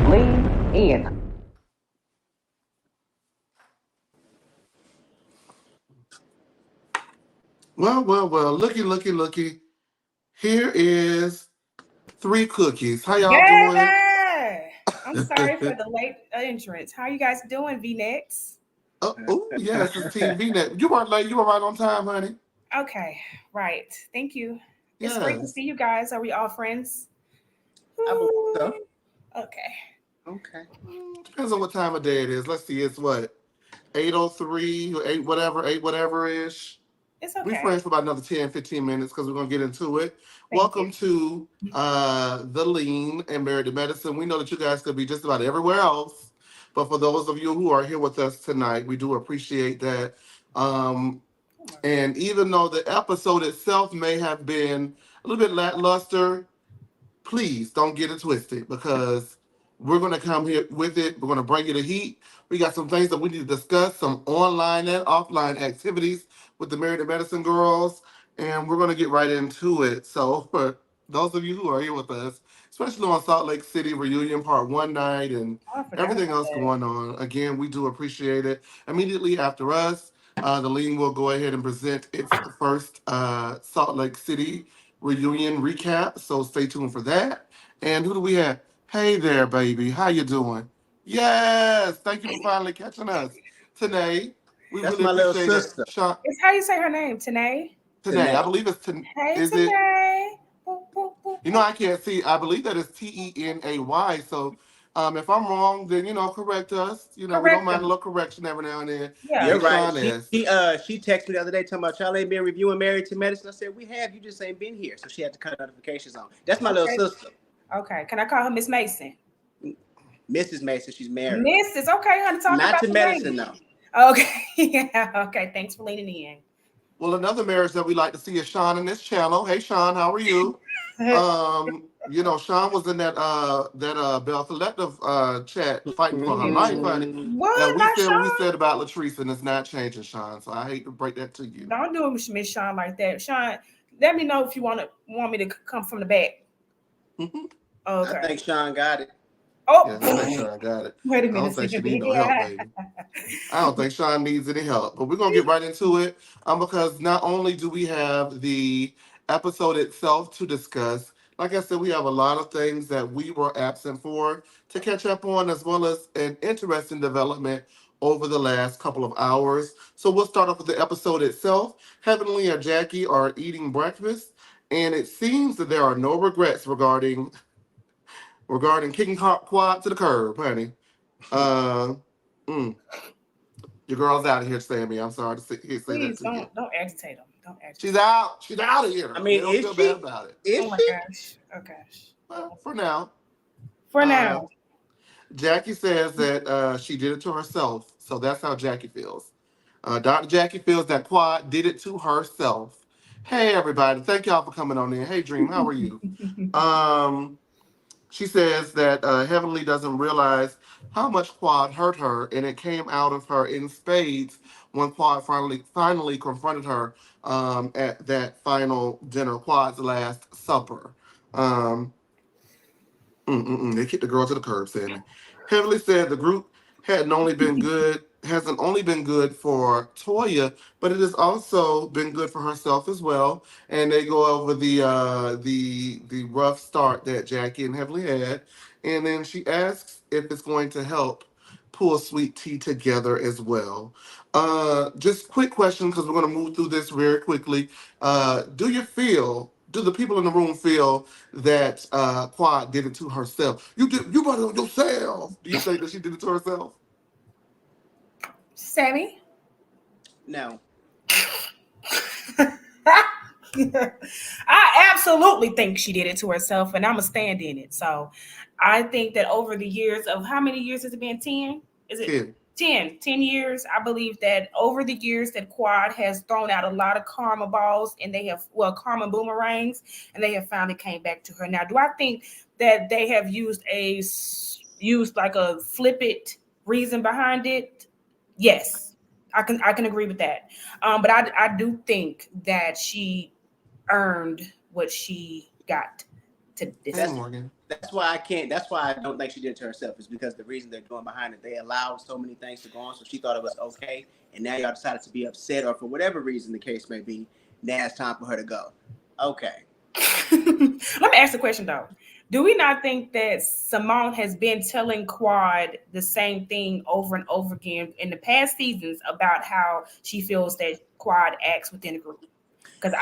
Lean in. Well. Looky. Here is three cookies. How y'all doing? Baby! I'm sorry for the late entrance. How are you guys doing, V-Necks? Oh, yes, it's Team V-Net. You weren't late. You were right on time, honey. Okay, right. Thank you. It's great to Yes. see you guys. Are we all friends? I believe so. Okay. Okay. Depends on what time of day it is. Let's see. It's what 8:03 or eight whatever ish. It's We okay. friends for about another 10, 15 minutes because we're gonna get into it. Thank you. Welcome to the Lean and Married to Medicine. We know that you guys could be just about everywhere else, but for those of you who are here with us tonight, we do appreciate that. Um, Oh my God. and even though the episode itself may have been a little bit lackluster, please don't get it twisted because we're going to come here with it. We're going to bring you the heat. We got some things that we need to discuss, some online and offline activities with the Married to Medicine girls, and we're going to get right into it. So, for those of you who are here with us, especially on Salt Lake City reunion part one night and Oh, I forgot everything about else that. going on, again, we do appreciate it. Immediately after us, the Lean will go ahead and present its first Salt Lake City reunion recap. So stay tuned for that. And who do we have? Hey there, baby. How you doing? Yes. Thank you for finally catching us. Today, we That's really my little appreciate it. sister, Sean, It's how you say her name, Tanae. today, I Tanae. believe Hey, is it, Tanae. Boop, boop, boop, you know, boop. I can't see. I believe that is Tenay. So if I'm wrong, then, correct us. We don't Correct mind a them. little correction every now and then. Yeah, You're And yeah. right. Sean is. She texted me the other day talking about y'all ain't been reviewing Married to Medicine. I said we have. You just ain't been here, so she had to cut notifications on. That's my little Okay. sister, Okay. Can I call her Miss Mason? Mrs. Mason. She's married, Mrs. Okay, honey, talk not about to the medicine baby. though. Okay. Yeah. Okay. Thanks for leaning in. Well, another marriage that we like to see is Sean in this channel. Hey, Sean, how are you? Sean was in that Bell Collective chat fighting for her life, honey. And What? we Not said what we Sean? said about Latrice, and it's not changing, Sean. So I hate to break that to you. Don't do it, Miss Sean, like that. Sean, let me know if you want me to come from the back. Hmm. I Okay. think Sean got it. Oh, Yeah, I think Sean got it. wait a I don't minute, think she needs Sammy. no help, baby. I don't think Sean needs any help. But we're gonna get right into it. Because not only do we have the episode itself to discuss, like I said, we have a lot of things that we were absent for to catch up on, as well as an interesting development over the last couple of hours. So we'll start off with the episode itself. Heavenly and Jackie are eating breakfast, and it seems that there are no regrets regarding kicking Quad to the curb, honey. Uh, mm, your girl's out of here, Sammy. I'm sorry to say that Please to you. don't agitate him. Don't agitate. She's out. She's out of here. I You mean, don't is feel bad she? about it. Oh Is my she? gosh. Oh gosh. Well, for now. For Uh, now. Jackie says that she did it to herself. So that's how Jackie feels. Dr. Jackie feels that Quad did it to herself. Hey, everybody. Thank y'all for coming on in. Hey, Dream. How are you? Um, She says that Heavenly doesn't realize how much Quad hurt her, and it came out of her in spades when Quad finally confronted her at that final dinner, Quad's last supper. Um, they kicked the girl to the curb, Sammy. Heavenly said the group hasn't only been good for Toya, but it has also been good for herself as well. And they go over the rough start that Jackie and Heavenly had, and then she asks if it's going to help pull Sweet Tea together as well. Just quick question because we're going to move through this very quickly. Do the people in the room feel that Quad did it to herself? You brought it on yourself. Do you think that she did it to herself? Sammy? No. I absolutely think she did it to herself, and I'm a stand in it. So I think that over the years of how many years has it been? 10? Is it 10. 10 years? I believe that over the years that Quad has thrown out a lot of karma balls, and they have, well, karma boomerangs, and they have finally came back to her. Now, do I think that they have used like a flip it reason behind it? Yes. I can agree with that. But I do think that she earned what she got. to this. Hey, Morgan. That's why I can't. That's why I don't think she did it to herself. Is because the reason they're doing behind it, they allowed so many things to go on, so she thought it was okay, and now y'all decided to be upset, or for whatever reason the case may be. Now it's time for her to go. Okay. Let me ask the question though. Do we not think that Simone has been telling Quad the same thing over and over again in the past seasons about how she feels that Quad acts within the group? Because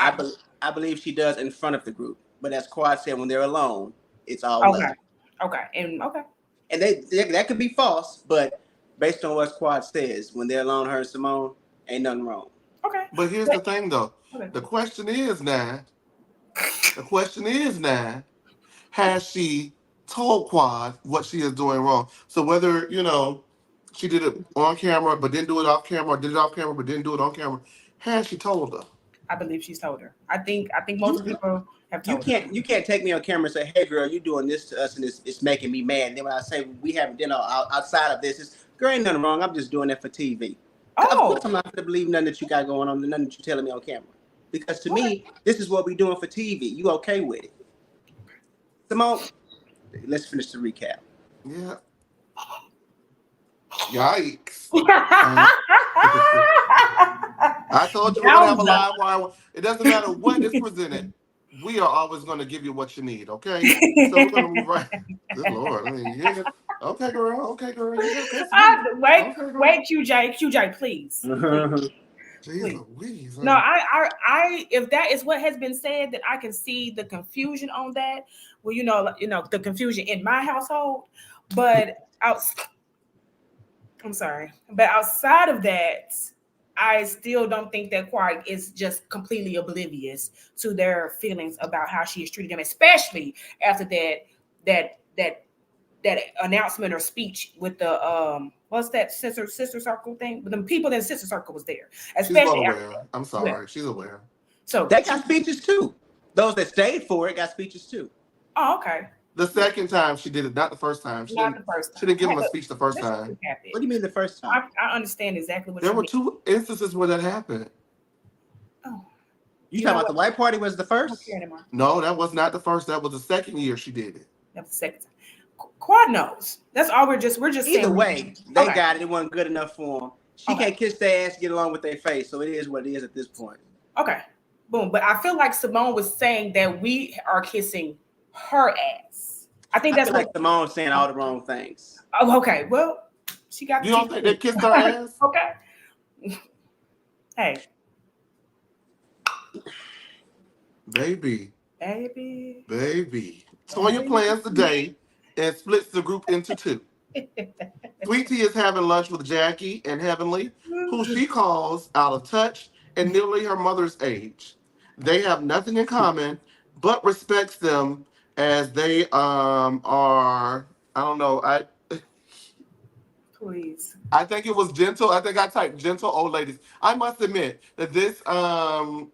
I believe she does in front of the group, but as Quad said, when they're alone, it's all love. Okay, and that could be false, but based on what Quad says, when they're alone, her and Simone, ain't nothing wrong. Okay. But here's the thing, though. Okay. The question is now, has she told Quad what she is doing wrong? So whether, she did it on camera but didn't do it off camera, or did it off camera but didn't do it on camera, has she told her? I believe she's told her. I think most people have told her. her. You can't take me on camera and say, hey, girl, you doing this to us and it's making me mad. And then when I say we haven't done outside of this, it's, girl, ain't nothing wrong. I'm just doing it for TV. Of course I'm not going to believe nothing that you got going on, nothing that you're telling me on camera. Because to me, this is what we're doing for TV. You okay with it? Simone, let's finish the recap. Yeah. Yikes. I told you we're going to have a live wire. It doesn't matter what is presented. We are always going to give you what you need, okay? So we're going to move right. Good Lord. I mean, yeah. Okay, girl. Wait, QJ, please. Jeez Louise. No, I if that is what has been said, then I can see the confusion on that. Well, the confusion in my household, but I'm sorry, but outside of that, I still don't think that Quad is just completely oblivious to their feelings about how she is treating them, especially after that announcement or speech with the what's that sister circle thing? But the people in the sister circle was there. Especially she's well aware. I'm sorry, yeah. She's aware. So they got speeches too. Those that stayed for it got speeches too. Oh, okay. The second time she did it, not the first time. She didn't give him a speech the first time. What do you mean the first time? I understand exactly what there were 2 instances where that happened. Oh. You talking about the white party was the first? No, that was not the first. That was the second year she did it. That was the second time. Quad knows. That's all we're just either saying. Way, they got it. It wasn't good enough for them. She can't kiss their ass, get along with their face. So it is what it is at this point. Okay. Boom. But I feel like Simone was saying that we are kissing her ass. I think that's like Simone saying all the wrong things. Oh, okay. Well, she got. You don't think they kissed her ass? Okay. Hey. Baby. Toya plans today and splits the group into 2. Sweetie is having lunch with Jackie and Heavenly, who she calls out of touch and nearly her mother's age. They have nothing in common, but respects them as they are. I don't know. Please. I think it was gentle. I think I typed gentle old ladies. I must admit that this gentile.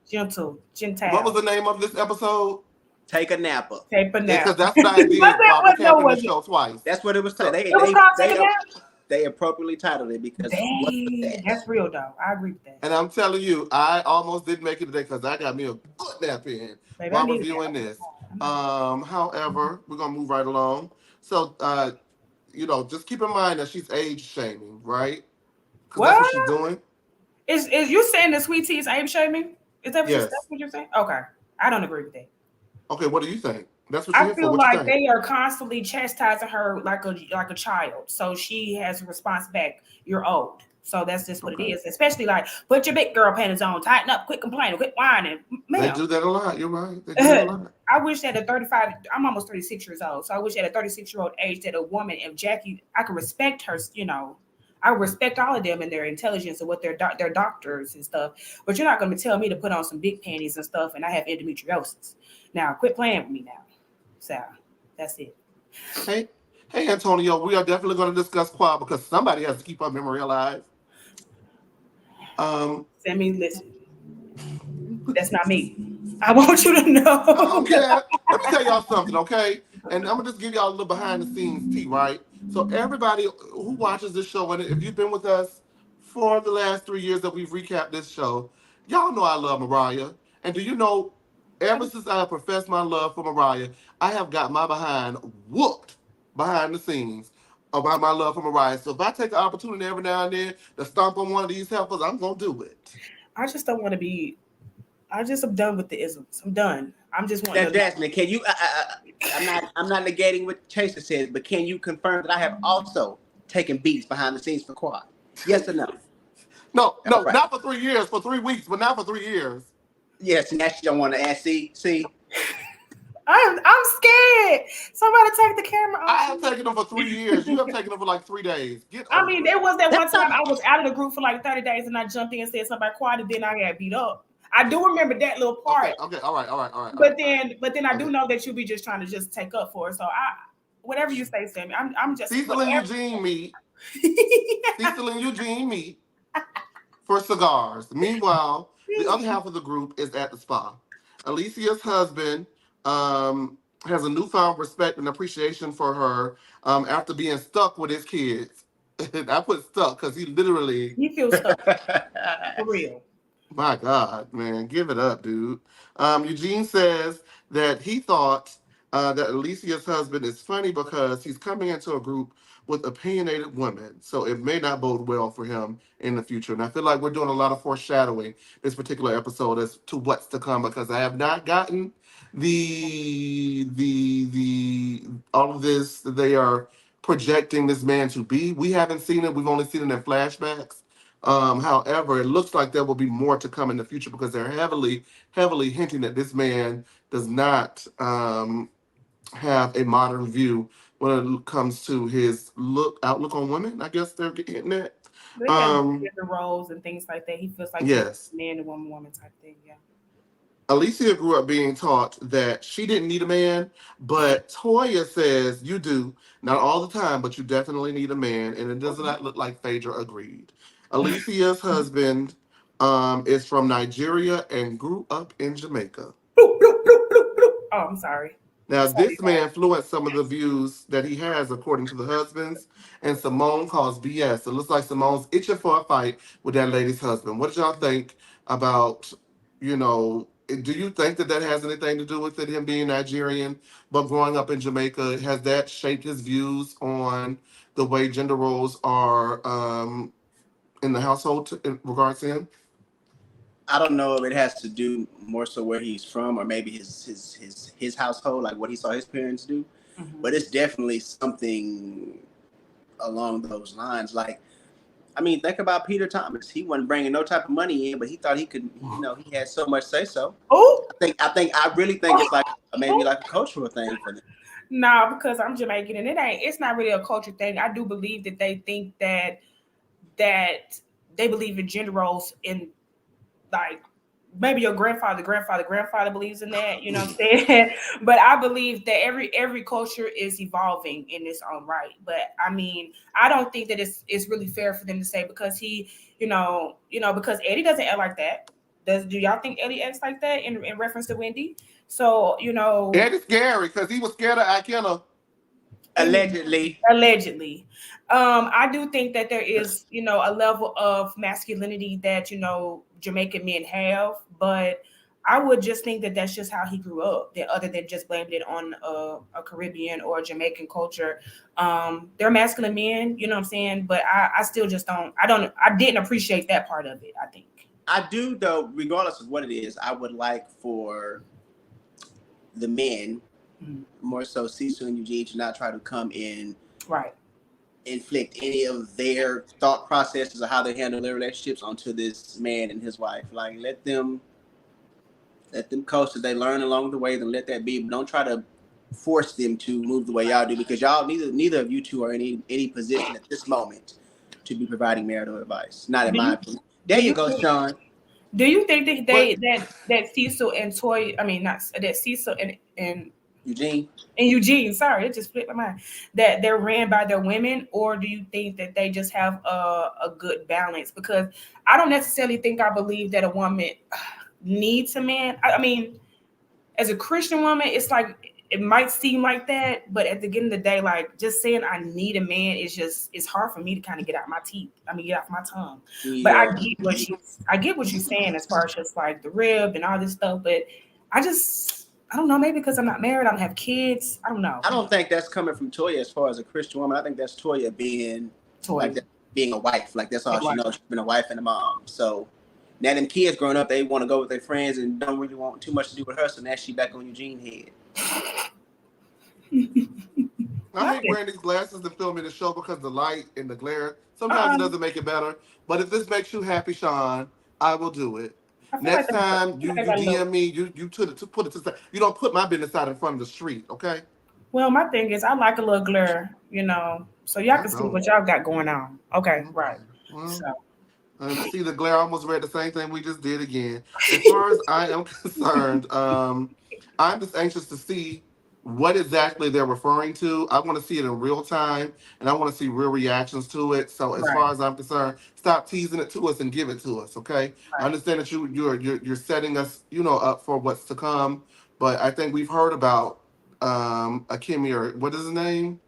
What was the name of this episode? Take a napper. Because that's what I did while recapping the show twice. That's what it was. They appropriately titled it because that's real though. I agree with that. And I'm telling you, I almost didn't make it today because I got me a good nap in while reviewing this. However, we're gonna move right along. So just keep in mind that she's age shaming, right? Because that's what she's doing. Is you saying that Sweet Tea is age shaming? Is that what you're saying? Okay. I don't agree with that. Okay, what do you think? That's what you're I feel like they are constantly chastising her like a child. So she has a response back. You're old. So that's just what it is. Especially like, put your big girl panties on, tighten up, quit complaining, quit whining. Man, they do that a lot. You're right. They do that a lot. I wish at a 35, I'm almost 36 years old. So I wish at a 36-year-old age that a woman, if Jackie, I could respect her, I respect all of them and their intelligence and what their doctors and stuff. But you're not going to tell me to put on some big panties and stuff and I have endometriosis. Now, quit playing with me now. So that's it. Hey, Antonio, we are definitely going to discuss Quad because somebody has to keep our memory alive. Sammy, listen. That's not me. I want you to know. Okay. Let me tell y'all something, okay? And I'm going to just give y'all a little behind the scenes tea, right? So everybody who watches this show, and if you've been with us for the last 3 years that we've recapped this show, y'all know I love Mariah. And do you know Ever since I professed my love for Mariah, I have got my behind whooped behind the scenes about my love for Mariah. So if I take an opportunity every now and then to stomp on one of these helpers, I'm gonna do it. I just don't want to be. I'm done with the isms. I'm done. I'm just wanting Now, to. Desmond, can you? I'm not negating what Chaser says, but can you confirm that I have also taken beats behind the scenes for Quad? Yes or no? No, All no, right. not for 3 years, for 3 weeks, but not for 3 years. Yes, and now she don't want to ask. See. I'm scared. Somebody take the camera I off. have taken them for 3 years. You have taken them for like 3 days. Get I over mean, it. there was that one time I was out of the group for like 30 days and I jumped in and said something quiet and then I got beat up. I do remember that little part. Okay, all right. But then I do know that you be just trying to just take up for it. So whatever you say, Sammy, I'm just Cecil and whatever. Eugene meet. Cecil and Eugene meet for cigars. Meanwhile, the other half of the group is at the spa. Alicia's husband has a newfound respect and appreciation for her after being stuck with his kids. I put stuck because he literally. He feels stuck for real. My God, man, give it up, dude. Eugene says that he thought that Alicia's husband is funny because he's coming into a group with opinionated women, so it may not bode well for him in the future. And I feel like we're doing a lot of foreshadowing this particular episode as to what's to come because I have not gotten the all of this that they are projecting this man to be. We haven't seen it. We've only seen it in flashbacks. However, it looks like there will be more to come in the future because they're heavily hinting that this man does not have a modern view when it comes to his outlook on women. I guess they're getting at. They have gender roles and things like that. He feels like Yes, he's a man and woman type thing. Yeah. Alicia grew up being taught that she didn't need a man, but Toya says you do. Not all the time, but you definitely need a man, and it does not look like Phaedra agreed. Alicia's husband is from Nigeria and grew up in Jamaica. Oh, I'm sorry. Now, this man influenced some of the views that he has, according to the husbands, and Simone calls BS. It looks like Simone's itching for a fight with that lady's husband. What did y'all think about, do you think that that has anything to do with it, him being Nigerian, but growing up in Jamaica? Has that shaped his views on the way gender roles are in the household in regards to him? I don't know if it has to do more so where he's from or maybe his household, like what he saw his parents do. Mm-hmm. But it's definitely something along those lines. Like, I mean, think about Peter Thomas. He wasn't bringing no type of money in, but he thought he could, he had so much say so. Oh, I really think it's like maybe like a cultural thing for them. Nah, because I'm Jamaican and it's not really a culture thing. I do believe that they think that they believe in gender roles in like maybe your grandfather believes in that, you know what I'm saying? But I believe that every culture is evolving in its own right. But I mean, I don't think that it's really fair for them to say because he, because Eddie doesn't act like that. Do y'all think Eddie acts like that in reference to Wendy? So, Eddie's scary because he was scared of Akena. Allegedly. I do think that there is, a level of masculinity that, Jamaican men have, but I would just think that that's just how he grew up, that other than just blaming it on a Caribbean or a Jamaican culture. They're masculine men, you know what I'm saying? But I still just I didn't appreciate that part of it, I think. I do, though, regardless of what it is, I would like for the men, more so Cecil and Eugene, to not try to come in, right, inflict any of their thought processes or how they handle their relationships onto this man and his wife. Like, let them coast as they learn along the way, then let that be. But don't try to force them to move the way y'all do, because y'all neither of you two are in any position at this moment to be providing marital advice. Not in my opinion. There you go, Sean. Do you think that Cecil and Toy, I mean, not that Cecil and Eugene, sorry, it just flipped my mind, that they're ran by their women, or do you think that they just have a good balance? Because I don't necessarily think I believe that a woman needs a man. I mean, as a Christian woman, it's like, it might seem like that, but at the end of the day, like, just saying I need a man is it's hard for me to kind of get out my teeth. I mean, get off my tongue. Yeah. But I get what she's saying as far as just like the rib and all this stuff. But I don't know, maybe because I'm not married, I don't have kids. I don't know. I don't think that's coming from Toya as far as a Christian woman. I think that's Toya being like that, being a wife. Like that's all she knows. She's been a wife and a mom. So now them kids growing up, they want to go with their friends and don't really want too much to do with her. So now she back on Eugene's head. I hate wearing these glasses to film in the show because the light and the glare. Sometimes it doesn't make it better. But if this makes you happy, Sean, I will do it. Next time you DM me, you put it to the side. You don't put my business out in front of the street, okay? Well, my thing is I like a little glare, so y'all can see what y'all got going on. Okay, right. Well, see the glare. I almost read the same thing we just did again. As far as I am concerned, I'm just anxious to see what exactly they're referring to. I want to see it in real time, and I want to see real reactions to it. So as far as I'm concerned, stop teasing it to us and give it to us, okay? Right. I understand that you're setting us, up for what's to come, but I think we've heard about Akemi, or what is his name?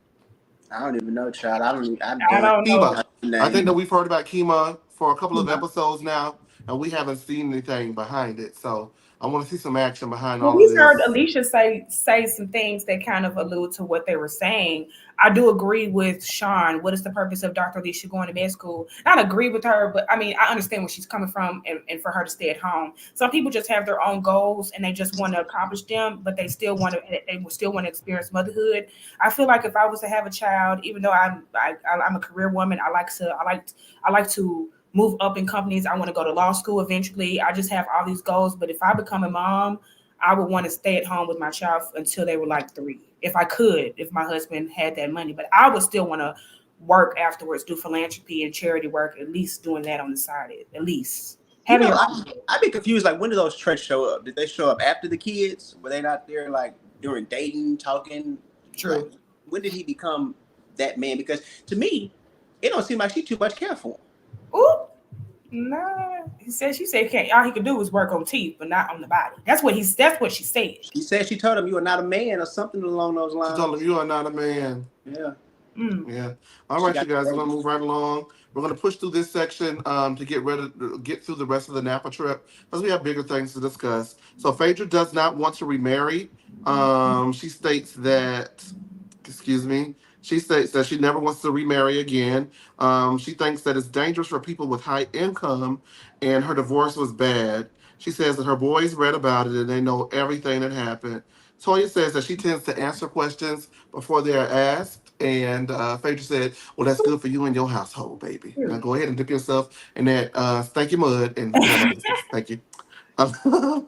I don't even know, child. I don't know. I think that we've heard about Kima for a couple of episodes now, and we haven't seen anything behind it. So I want to see some action behind all of this. We heard Alicia say some things that kind of allude to what they were saying. I do agree with Sean. What is the purpose of Dr. Alicia going to med school? I don't agree with her, but I mean, I understand where she's coming from and for her to stay at home. Some people just have their own goals and they just want to accomplish them, but they still want to experience motherhood. I feel like if I was to have a child, even though I'm a career woman, I like to move up in companies. I want to go to law school eventually. I just have all these goals. But if I become a mom, I would want to stay at home with my child until they were like 3. If I could, if my husband had that money. But I would still want to work afterwards, do philanthropy and charity work, at least doing that on the side, at least. I'd be confused. Like, when did those traits show up? Did they show up after the kids? Were they not there, like, during dating, talking? True. Like, when did he become that man? Because to me, it don't seem like she too much care for him. Ooh, nah. She said all he could do was work on teeth, but not on the body. That's what she said. She said she told him you are not a man or something along those lines. She told him you are not a man. Yeah. Yeah. All right, you guys, we're gonna move right along. We're gonna push through this section to get through the rest of the Napa trip because we have bigger things to discuss. So Phaedra does not want to remarry. She states that. She states that she never wants to remarry again. She thinks that it's dangerous for people with high income, and her divorce was bad. She says that her boys read about it and they know everything that happened. Toya says that she tends to answer questions before they are asked, and Phaedra said, "Well, that's good for you and your household, baby. Now go ahead and dip yourself in that stanky mud and get out of business. Thank you."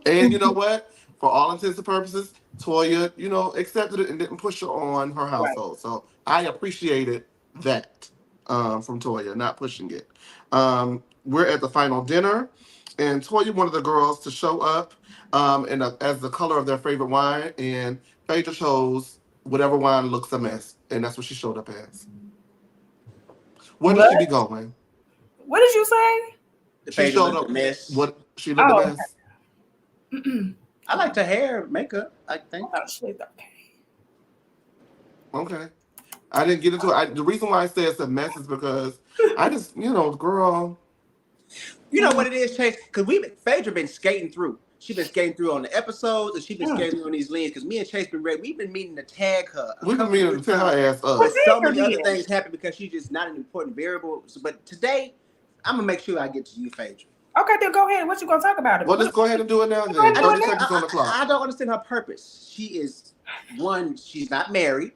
And you know what? For all intents and purposes, Toya, accepted it and didn't push her on her household. Right. So I appreciated that from Toya, not pushing it. We're at the final dinner, and Toya wanted the girls to show up as the color of their favorite wine, and Phaedra chose whatever wine looks a mess, and that's what she showed up as. Where did she be going? What did you say? She showed up a mess. What she looked a mess. Okay. I liked her hair, makeup, I think. Okay. I didn't get into it. The reason why I say it's a mess is because I just, girl. You know what it is, Chase? Because Phaedra been skating through. She's been skating through on the episodes, and she's been skating through on these leads. Because me and Chase we've been meaning to tag her. We've been meaning to tag her ass up. But so many other things happen because she's just not an important variable. But today, I'm going to make sure I get to you, Phaedra. Okay, then go ahead. What you gonna talk about? Well, let's go ahead and do it now. Then 30 seconds on the clock. I don't understand her purpose. She is she's not married.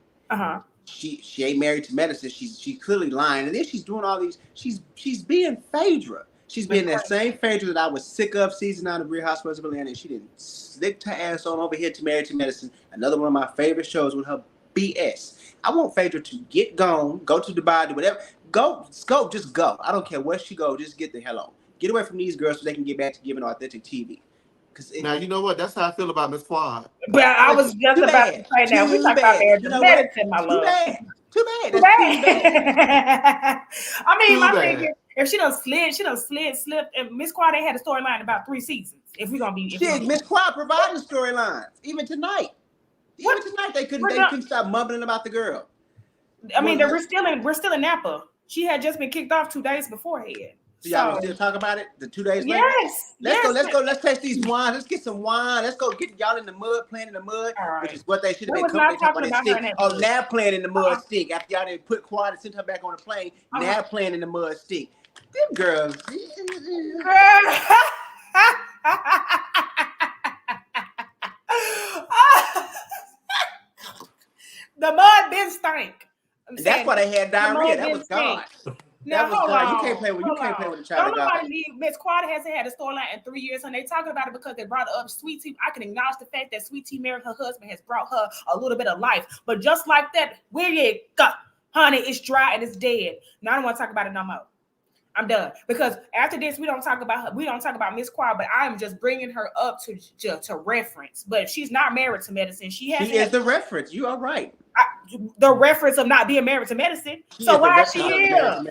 She ain't married to medicine. She's clearly lying, and then she's doing all these. She's being Phaedra. She's being that same Phaedra that I was sick of season 9 of Real Housewives of Atlanta. And she didn't slick her ass on over here to Married to Medicine. Another one of my favorite shows with her BS. I want Phaedra to get gone, go to Dubai, do whatever. Just go. I don't care where she go. Just get the hell on. Get away from these girls so they can get back to giving authentic TV. Now, you know what? That's how I feel about Miss Quad. But I was just about to say that. We talk about Married to Medicine, my love. Too bad. Too bad. I mean, my thing is, if she done slipped, and Miss Quad ain't had a storyline in about 3 seasons. If we're gonna be Miss Quad providing storylines. Even tonight. They couldn't stop mumbling about the girl. I mean, we're still in Napa. She had just been kicked off 2 days beforehand. So y'all gonna still talk about it? The 2 days later? Yes. Let's go. Let's taste these wines. Let's get some wine. Let's go get y'all in the mud, playing in the mud, which is what they should have been coming. They talking about this stink. Oh, now playing in the mud stink. After y'all didn't put Quad and sent her back on the plane, now playing in the mud stink. Them girls. The mud been stank. That's why they had diarrhea. That was God. Now, that was God. You can't play with a child of God. Miss Quad hasn't had a storyline in 3 years, and they talking about it because they brought up Sweet Tea. I can acknowledge the fact that Sweet Tea married her husband has brought her a little bit of life, but just like that, where you go, honey, it's dry and it's dead. Now I don't want to talk about it no more. I'm done, because after this we don't talk about Miss Quad, but I'm just bringing her up to reference. But she's not married to medicine. She is the reference. You are right. The reference of not being married to medicine. So why is she here? Ike?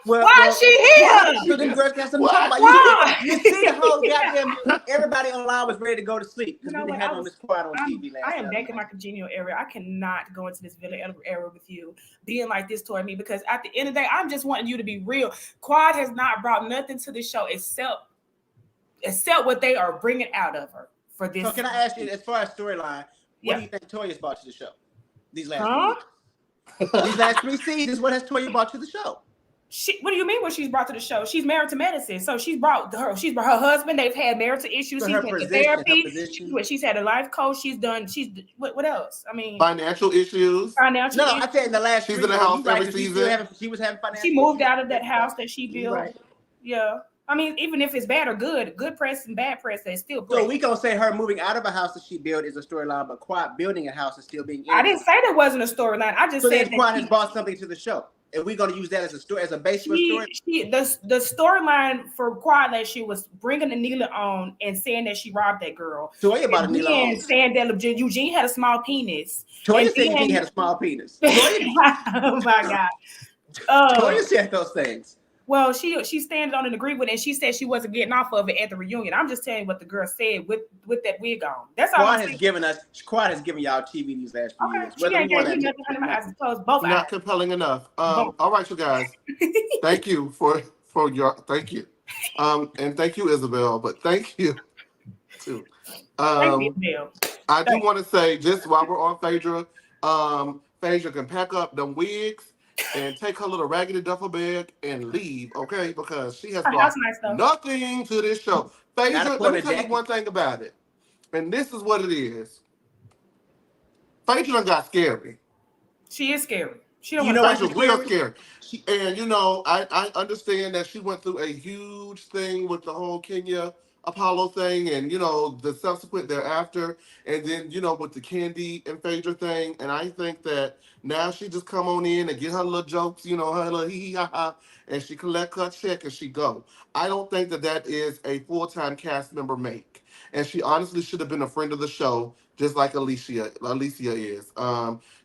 Why is she here? So them girls got something to talk about. You see the whole goddamn everybody online was ready to go to sleep because we had on Miss Quad on TV last night. I am back in my congenial area. I cannot go into this villain era with you being like this toward me, because at the end of the day, I'm just wanting you to be real. Quad has not brought nothing to the show except what they are bringing out of her for this. So can I ask you, as far as storyline, what do you think Toya's brought to the show? These last 3 years. These last 3 seasons, what has Toya brought to the show? What do you mean what she's brought to the show? She's married to medicine. So she's brought her husband. They've had marital issues. She's been to therapy. She's had a life coach. What else? I mean, financial issues. No, I said in the last she's in the house every season. She was having financial She moved out of that house that she built. Right. Yeah. I mean, even if it's bad or good press and bad press, they still press. So we gonna say her moving out of a house that she built is a storyline, but Quad building a house is still being. I didn't say there wasn't a storyline. I just said that Quad has brought something to the show, and we're gonna use that as a story, as a base for a story. The storyline for Quad that she was bringing Anila on and saying that she robbed that girl. Toya about Anila on. Saying that Eugene had a small penis. Toya said Eugene had a small penis. Oh my God. Toya said those things. Well, she standing on and agreed with it, and she said she wasn't getting off of it at the reunion. I'm just telling you what the girl said with that wig on. That's all. Quad has given y'all TV these last few years. She ain't giving nothing under my eyes closed. Both not eyes. Compelling enough. All right, you guys. Thank you for your thank you. And thank you, Isabel. But thank you too. Thank you, Isabel. I do want to say, just while we're on Phaedra, Phaedra can pack up them wigs and take her little raggedy duffel bag and leave, okay? Because she has brought nothing to this show. Phaedra, let me tell you one thing about it. And this is what it is. Phaedra done got scary. She is scary. She don't Phaedra's real scary. I understand that she went through a huge thing with the whole Kenya Apollo thing, and the subsequent thereafter, and then with the Candy and Phaedra thing, and I think that now she just come on in and get her little jokes, her little hee ha ha, and she collect her check and she go. I don't think that is a full-time cast member make, and she honestly should have been a friend of the show, just like Alicia is.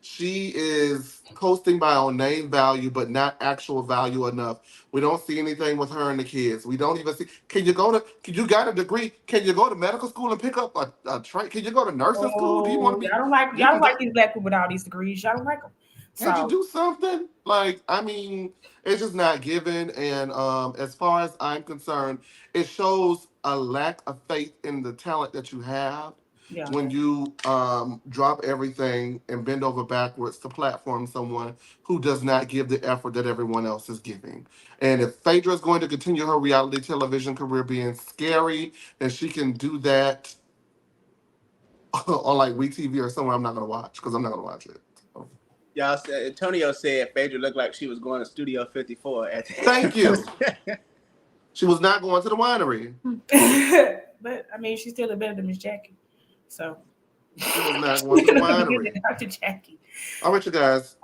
She is posting by on name value, but not actual value enough. We don't see anything with her and the kids. We don't even see. You got a degree? Can you go to medical school and pick up a trade? Can you go to nursing school? Do you want to be? Y'all don't like these black people with all these degrees. Y'all don't like them. Can't you do something? It's just not given. And as far as I'm concerned, it shows a lack of faith in the talent that you have. Yeah. When you drop everything and bend over backwards to platform someone who does not give the effort that everyone else is giving. And if Phaedra is going to continue her reality television career being scary, then she can do that on like WeTV or somewhere I'm not going to watch, because I'm not going to watch it. So. Y'all said, Antonio said Phaedra looked like she was going to Studio 54. Thank you. She was not going to the winery. But, she's still better than Miss Jackie. So she was not going to the winery. Dr. Jackie. All right, you guys.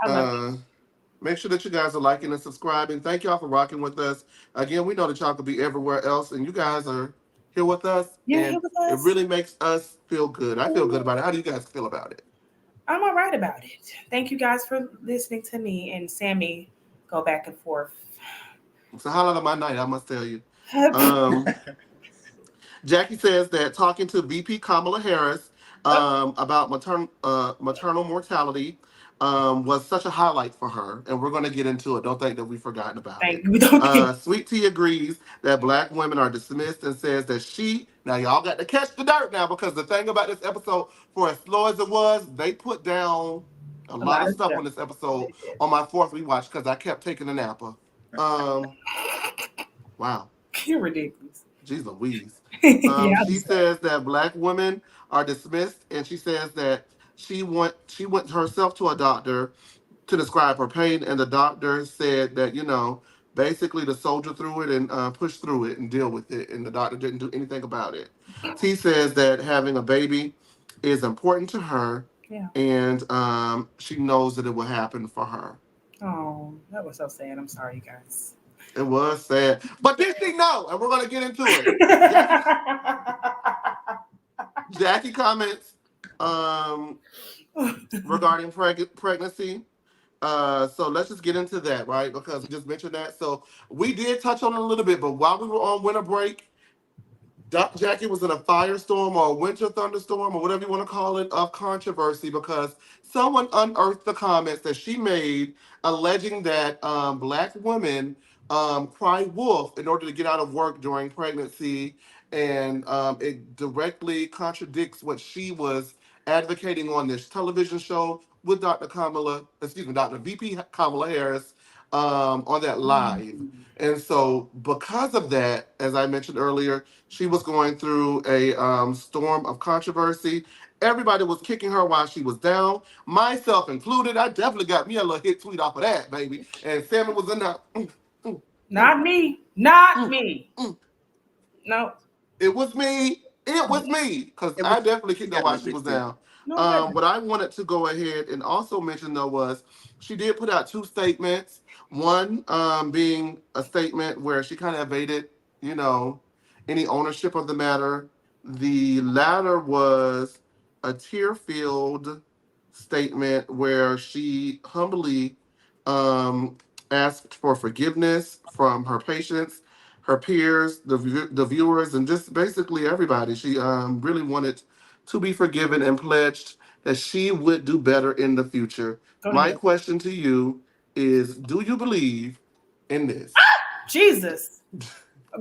Make sure that you guys are liking and subscribing. Thank y'all for rocking with us. Again, we know that y'all could be everywhere else, and you guys are here with us. Yeah, here with us. It really makes us feel good. I feel good about it. How do you guys feel about it? I'm all right about it. Thank you guys for listening to me and Sammy go back and forth. It's a highlight of my night, I must tell you. Jackie says that talking to VP Kamala Harris about maternal mortality, was such a highlight for her, and we're going to get into it. Don't think that we've forgotten about it. Thank you. Don't think. Sweet Tea agrees that black women are dismissed and says that now y'all got to catch the dirt now, because the thing about this episode, for as slow as it was, they put down a A lot lot of of stuff stuff. on this episode on my fourth rewatch because I kept taking a napper. Wow. You're ridiculous. Jeez Louise. Yeah, I She understand. says that black women are dismissed, and she says that she went herself to a doctor to describe her pain, and the doctor said that basically to soldier through it and push through it and deal with it, and the doctor didn't do anything about it. T says that having a baby is important to her, Yeah. and she knows that it will happen for her. Oh, that was so sad. I'm sorry, you guys. It was sad, but did she know? And we're gonna get into it. Jackie comments regarding pregnancy. So let's just get into that, right? Because we just mentioned that. So we did touch on it a little bit, but while we were on winter break, Jackie was in a firestorm or a winter thunderstorm or whatever you want to call it of controversy because someone unearthed the comments that she made alleging that black women cry wolf in order to get out of work during pregnancy, and it directly contradicts what she was advocating on this television show with Dr. VP Kamala Harris on that live. And so, because of that, as I mentioned earlier, she was going through a storm of controversy. Everybody was kicking her while she was down, myself included. I definitely got me a little hit tweet off of that, baby. And Sammy was in there. Not me. Not me. No. It was me. It was me. Because I definitely kicked her while she was down. What I wanted to go ahead and also mention, though, was she did put out two statements. One being a statement where she kind of evaded, any ownership of the matter. The latter was a tear-filled statement where she humbly asked for forgiveness from her patients, her peers, the viewers, and just basically everybody. She really wanted to be forgiven and pledged that she would do better in the future. My question to you is, do you believe in this? Jesus.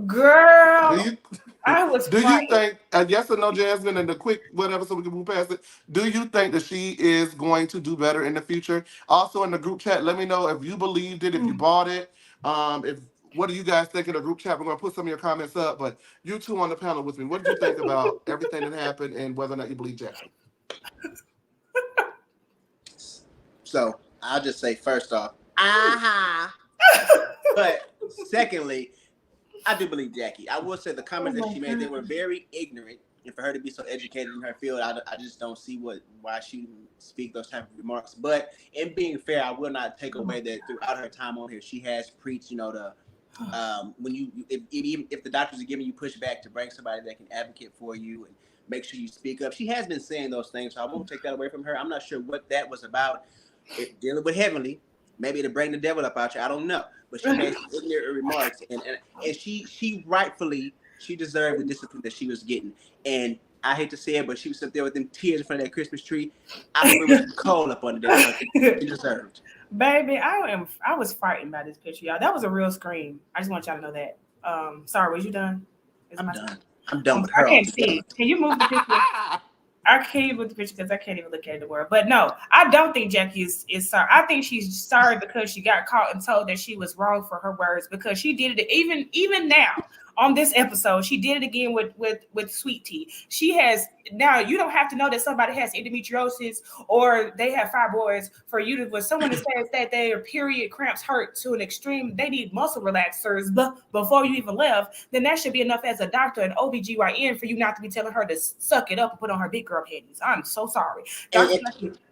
Girl. Do you I was do you frightened. think, yes or no, Jasmine, and the quick whatever, so we can move past it. Do you think that she is going to do better in the future? Also in the group chat, let me know if you believed it, if you bought it. If What do you guys think in the group chat? We're gonna put some of your comments up, but you two on the panel with me. What did you think about everything that happened and whether or not you believe Jackie? So I'll just say first off, but secondly, I do believe Jackie. I will say the comments that she made, they were very ignorant. And for her to be so educated in her field, I just don't see why she would speak those type of remarks. But in being fair, I will not take away that throughout her time on here, she has preached, when if the doctors are giving you pushback, to bring somebody that can advocate for you and make sure you speak up. She has been saying those things, so I won't take that away from her. I'm not sure what that was about. If dealing with heavenly, maybe to bring the devil up out you, I don't know. But she made some ignorant remarks, and she rightfully, she deserved the discipline that she was getting. And I hate to say it, but she was up there with them tears in front of that Christmas tree. I hope it was cold up under there. She deserved. Baby, I was frightened by this picture, y'all. That was a real scream. I just want y'all to know that. Sorry, was you done? I'm done with her. I can't see. Can you move the picture? I can't with the picture because I can't even look at the word. But no, I don't think Jackie is sorry. I think she's sorry because she got caught and told that she was wrong for her words, because she did it even now on this episode. She did it again with Sweet Tea. She has now. You don't have to know that somebody has endometriosis or they have fibroids for you to. When someone says that their period cramps hurt to an extreme, they need muscle relaxers. But before you even left, then that should be enough as a doctor and OBGYN for you not to be telling her to suck it up and put on her big girl panties. I'm so sorry. Dr.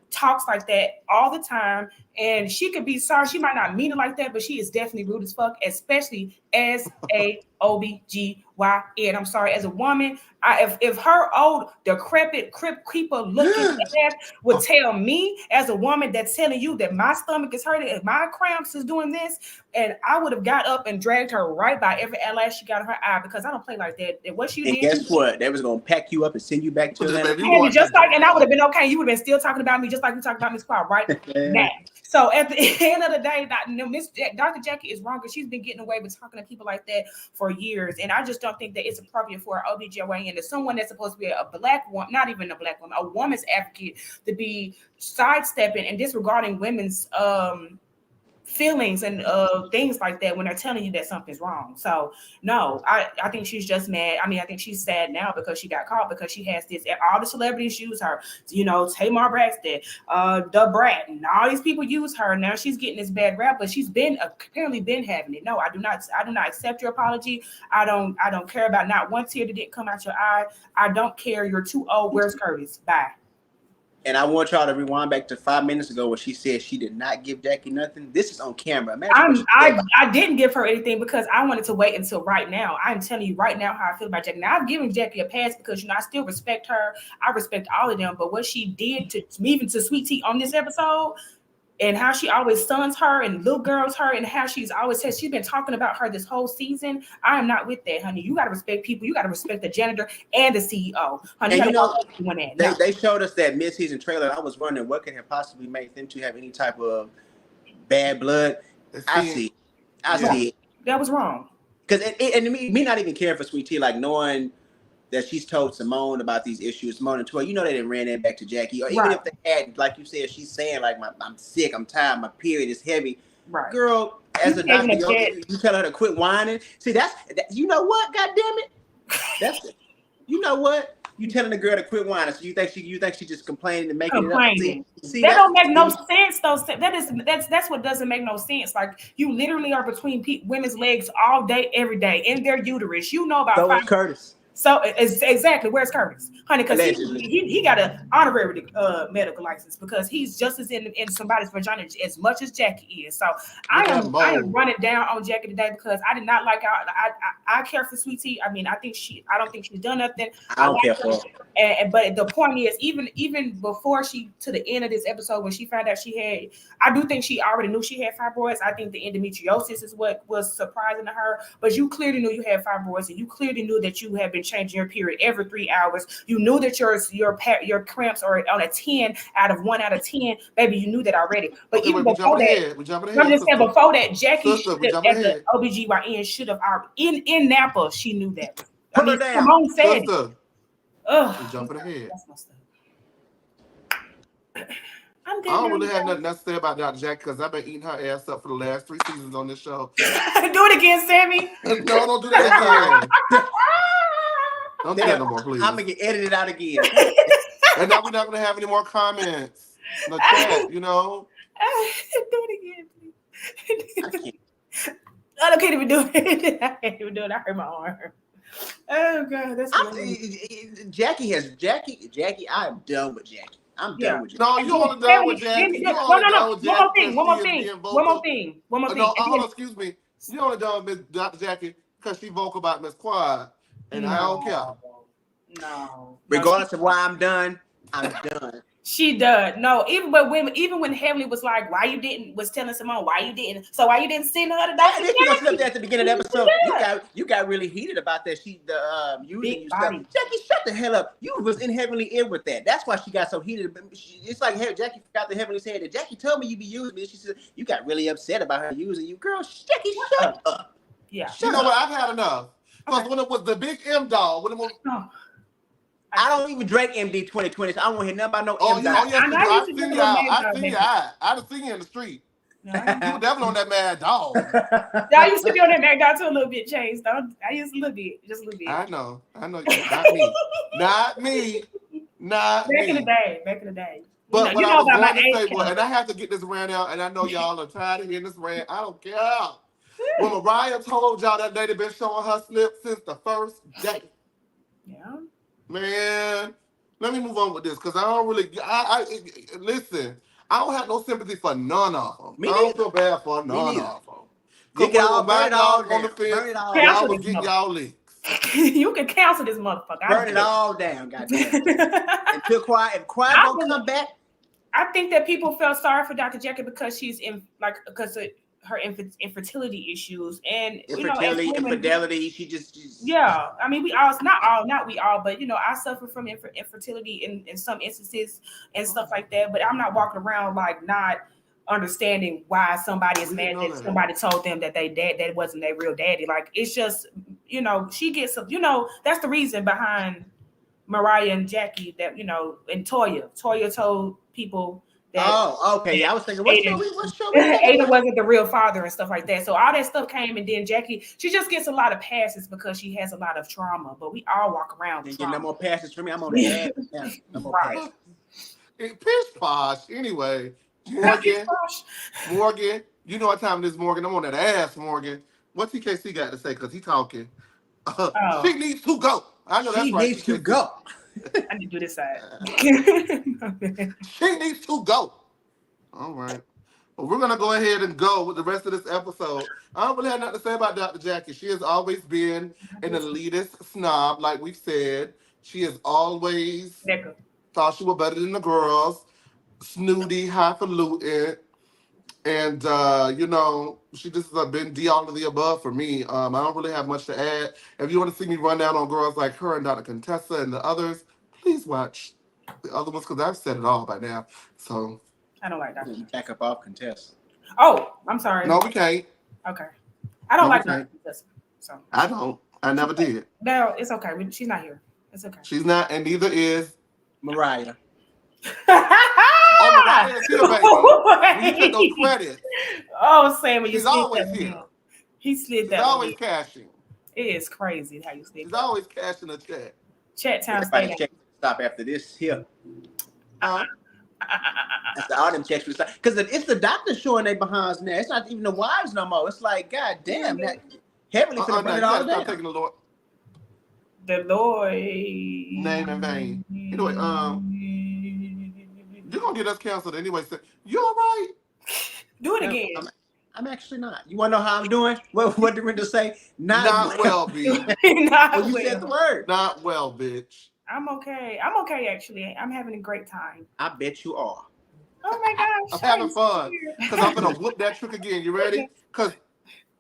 talks like that all the time, and she could be sorry. She might not mean it like that, but she is definitely rude as fuck, especially as a OBGYN. I'm sorry, as a woman, if her old decrepit crypt keeper looking ass would tell me as a woman that's telling you that my stomach is hurting and my cramps is doing this, and I would have got up and dragged her right by every eyelash she got in her eye, because I don't play like that. And what she and did, guess what? They was gonna pack you up and send you back to Atlanta. and just like, and I would have been okay. You would have been still talking about me, just like we talked about Miss Clark, right? Now. So at the end of the day, Dr. Jackie is wrong, because she's been getting away with talking to people like that for years. And I just don't think that it's appropriate for an OBGYN, to someone that's supposed to be a black woman, not even a black woman, a woman's advocate, to be sidestepping and disregarding women's feelings and things like that when they're telling you that something's wrong. So no, I think she's just mad. I mean, I think she's sad now because she got caught, because she has this, all the celebrities use her, Tamar Braxton, the Brat, and all these people use her. Now she's getting this bad rap, but she's apparently been having it. No, I do not accept your apology. I don't care about not one tear that didn't come out your eye. I don't care. You're too old. Where's Curtis? Bye. And I want y'all to rewind back to 5 minutes ago when she said she did not give Jackie nothing. This is on camera. I didn't give her anything because I wanted to wait until right now. I'm telling you right now how I feel about Jackie. Now, I've given Jackie a pass because, I still respect her. I respect all of them. But what she did to even to Sweet Tea on this episode, and how she always stuns her and little girls her, and how she's always said she's been talking about her this whole season. I am not with that, honey. You got to respect people. You got to respect the janitor and the CEO, honey. And they showed us that mid-season trailer. I was wondering what could have possibly made them to have any type of bad blood. I see it. That was wrong. Because and me not even caring for Sweet Tea, like knowing that she's told Simone about these issues, Simone and Toya, they didn't ran that back to Jackie. Or even if they had, like you said, she's saying, like, I'm sick, I'm tired, my period is heavy. Right. Girl, as a doctor, you tell her to quit whining. See, you know what, God damn it? That's it. You know what? You telling the girl to quit whining, so you think she just complaining and making it up. See, that don't make no sense, though. That's what doesn't make no sense. Like, you literally are between women's legs all day, every day, in their uterus. You know about so is Curtis. So exactly, where's Curtis, honey? Because he got an honorary medical license, because he's just as in somebody's vagina as much as Jackie is. So I am running down on Jackie today, because I did not like her. I care for Sweet Tea. I mean, I don't think she's done nothing. I don't care for her. But the point is, even before to the end of this episode, when she found out she had, I do think she already knew she had fibroids. I think the endometriosis is what was surprising to her. But you clearly knew you had fibroids, and you clearly knew that you have been changing your period every 3 hours. You knew that your cramps are on a 10 out of 1 out of 10. Baby, you knew that already. But even before that, I'm just saying, before that, Jackie, as the OBGYN, should have already in Napa. She knew that. Put her down. Simone said it. We're jumping ahead. I don't really have nothing to say about Dr. Jackie, because I've been eating her ass up for the last 3 seasons on this show. Do it again, Sammy. No, don't do that again. Don't do that no more, please. I'm going to get edited out again. And now we're not going to have any more comments in the chat, Do it again, please. I can't even do it. I can't even do it. I hurt my arm. Oh, God. That's Jackie, I am done with Jackie. I'm done with Jackie. No, you only done with Jackie. No. One more thing. No, hold on, excuse me. You only done with Dr. Jackie because she vocal about Miss Quad, and I don't care. No. Regardless of why I'm done, I'm done. She does. No, even when Heavenly was like, was telling Simone why you didn't send her to Dr. Jackie. At the beginning of the episode, you got really heated about that. Using you stuff. Jackie, shut the hell up. You was in Heavenly ill with that. That's why she got so heated. It's like, hey, Jackie forgot the Heavenly said that Jackie told me you be using me. She said you got really upset about her using you. Girl, Jackie, shut up. Yeah. You know what? I've had enough. Because when it was the big M dog, I don't even drink MD 2020. So I don't want to hear nothing about no M dog. I've seen you out. I've seen you out. I've seen you in the street. You were definitely on that mad dog. I used to be on that mad dog too a little bit, Chase. I used a little bit, just a little bit. I know. Not me. Not me. Back in the day. But what I was going to say, and I have to get this rant out, and I know y'all are tired of hearing this rant. I don't care. When Mariah told y'all that day they've been showing her slip since the first day. Yeah. Man, let me move on with this, because I don't really, listen, I don't have no sympathy for none of them. I don't feel bad for none of them. Cause when my dog on the fence, burn it all y'all down. was getting y'all licks. You can cancel this motherfucker. Burn it all down, goddamn. Until Quiet, if Quiet don't come back. I think that people felt sorry for Dr. Jackie because she's because of her infertility issues and infertility, infidelity. She just yeah. I mean, not we all, but I suffer from infertility in some instances and stuff like that. But I'm not walking around like not understanding why somebody is mad that somebody told them that that wasn't their real daddy. Like it's just she gets that's the reason behind Mariah and Jackie that and Toya told people that. Oh, okay. Yeah, I was thinking, what show? Ada wasn't the real father and stuff like that. So all that stuff came, and then Jackie, she just gets a lot of passes because she has a lot of trauma. But we all walk around with trauma. No more passes for me. I'm on the ad now. No more passes. Pish posh. Anyway, Morgan, you know what time it is, Morgan. I'm on that ass, Morgan. What TKC got to say? Because he talking. She needs to go. I know that's right. She needs to go. I need to do this side. She needs to go. All right. Well, we're going to go ahead and go with the rest of this episode. I don't really have nothing to say about Dr. Jackie. She has always been an elitist snob, like we've said. She has always thought she was better than the girls. Snooty, highfalutin. And, she just has been all of the above for me. I don't really have much to add. If you want to see me run down on girls like her and Dr. Contessa and the others, please watch the other ones because I've said it all by now. So I don't like that. Back up off Contessa. Oh, I'm sorry. No, we can't. Okay. I don't like Dr. Contessa. So I don't. I never did. No, it's okay. She's not here. It's okay. She's not, and neither is Mariah. Oh, Mariah's here, baby. We get no credit. Oh, Sam, she's always here. He slid that. She's always cashing. It is crazy how you slid. She's always cashing a check. Chat time. Stop after this here. That's the all them checks we start because it's the doctors showing their behinds now. It's not even the wives no more. It's like, God damn, that heavily finna burn it all down. Taking the Lord. The Lord name in vain. Anyway, you're gonna get us canceled anyway. So you all right? Do it again. I'm actually not. You wanna know how I'm doing? What did Brenda say? Not well, B. Not you said the word. Not well, bitch. I'm okay. I'm okay, actually. I'm having a great time. I bet you are. Oh my gosh. I'm having fun. Because I'm going to whoop that trick again. You ready? Because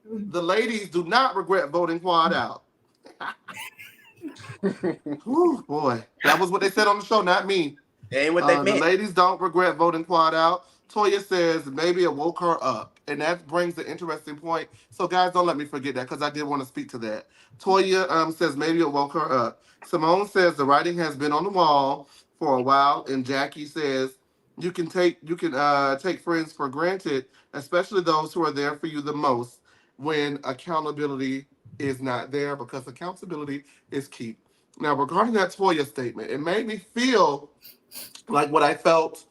the ladies do not regret voting Quad out. Whew, boy. That was what they said on the show, not me. That ain't what they meant. The ladies don't regret voting Quad out. Toya says maybe it woke her up. And that brings an interesting point. So, guys, don't let me forget that because I did want to speak to that. Toya says maybe it woke her up. Simone says the writing has been on the wall for a while. And Jackie says you can take friends for granted, especially those who are there for you the most when accountability is not there because accountability is key. Now, regarding that Toya statement, it made me feel like what I felt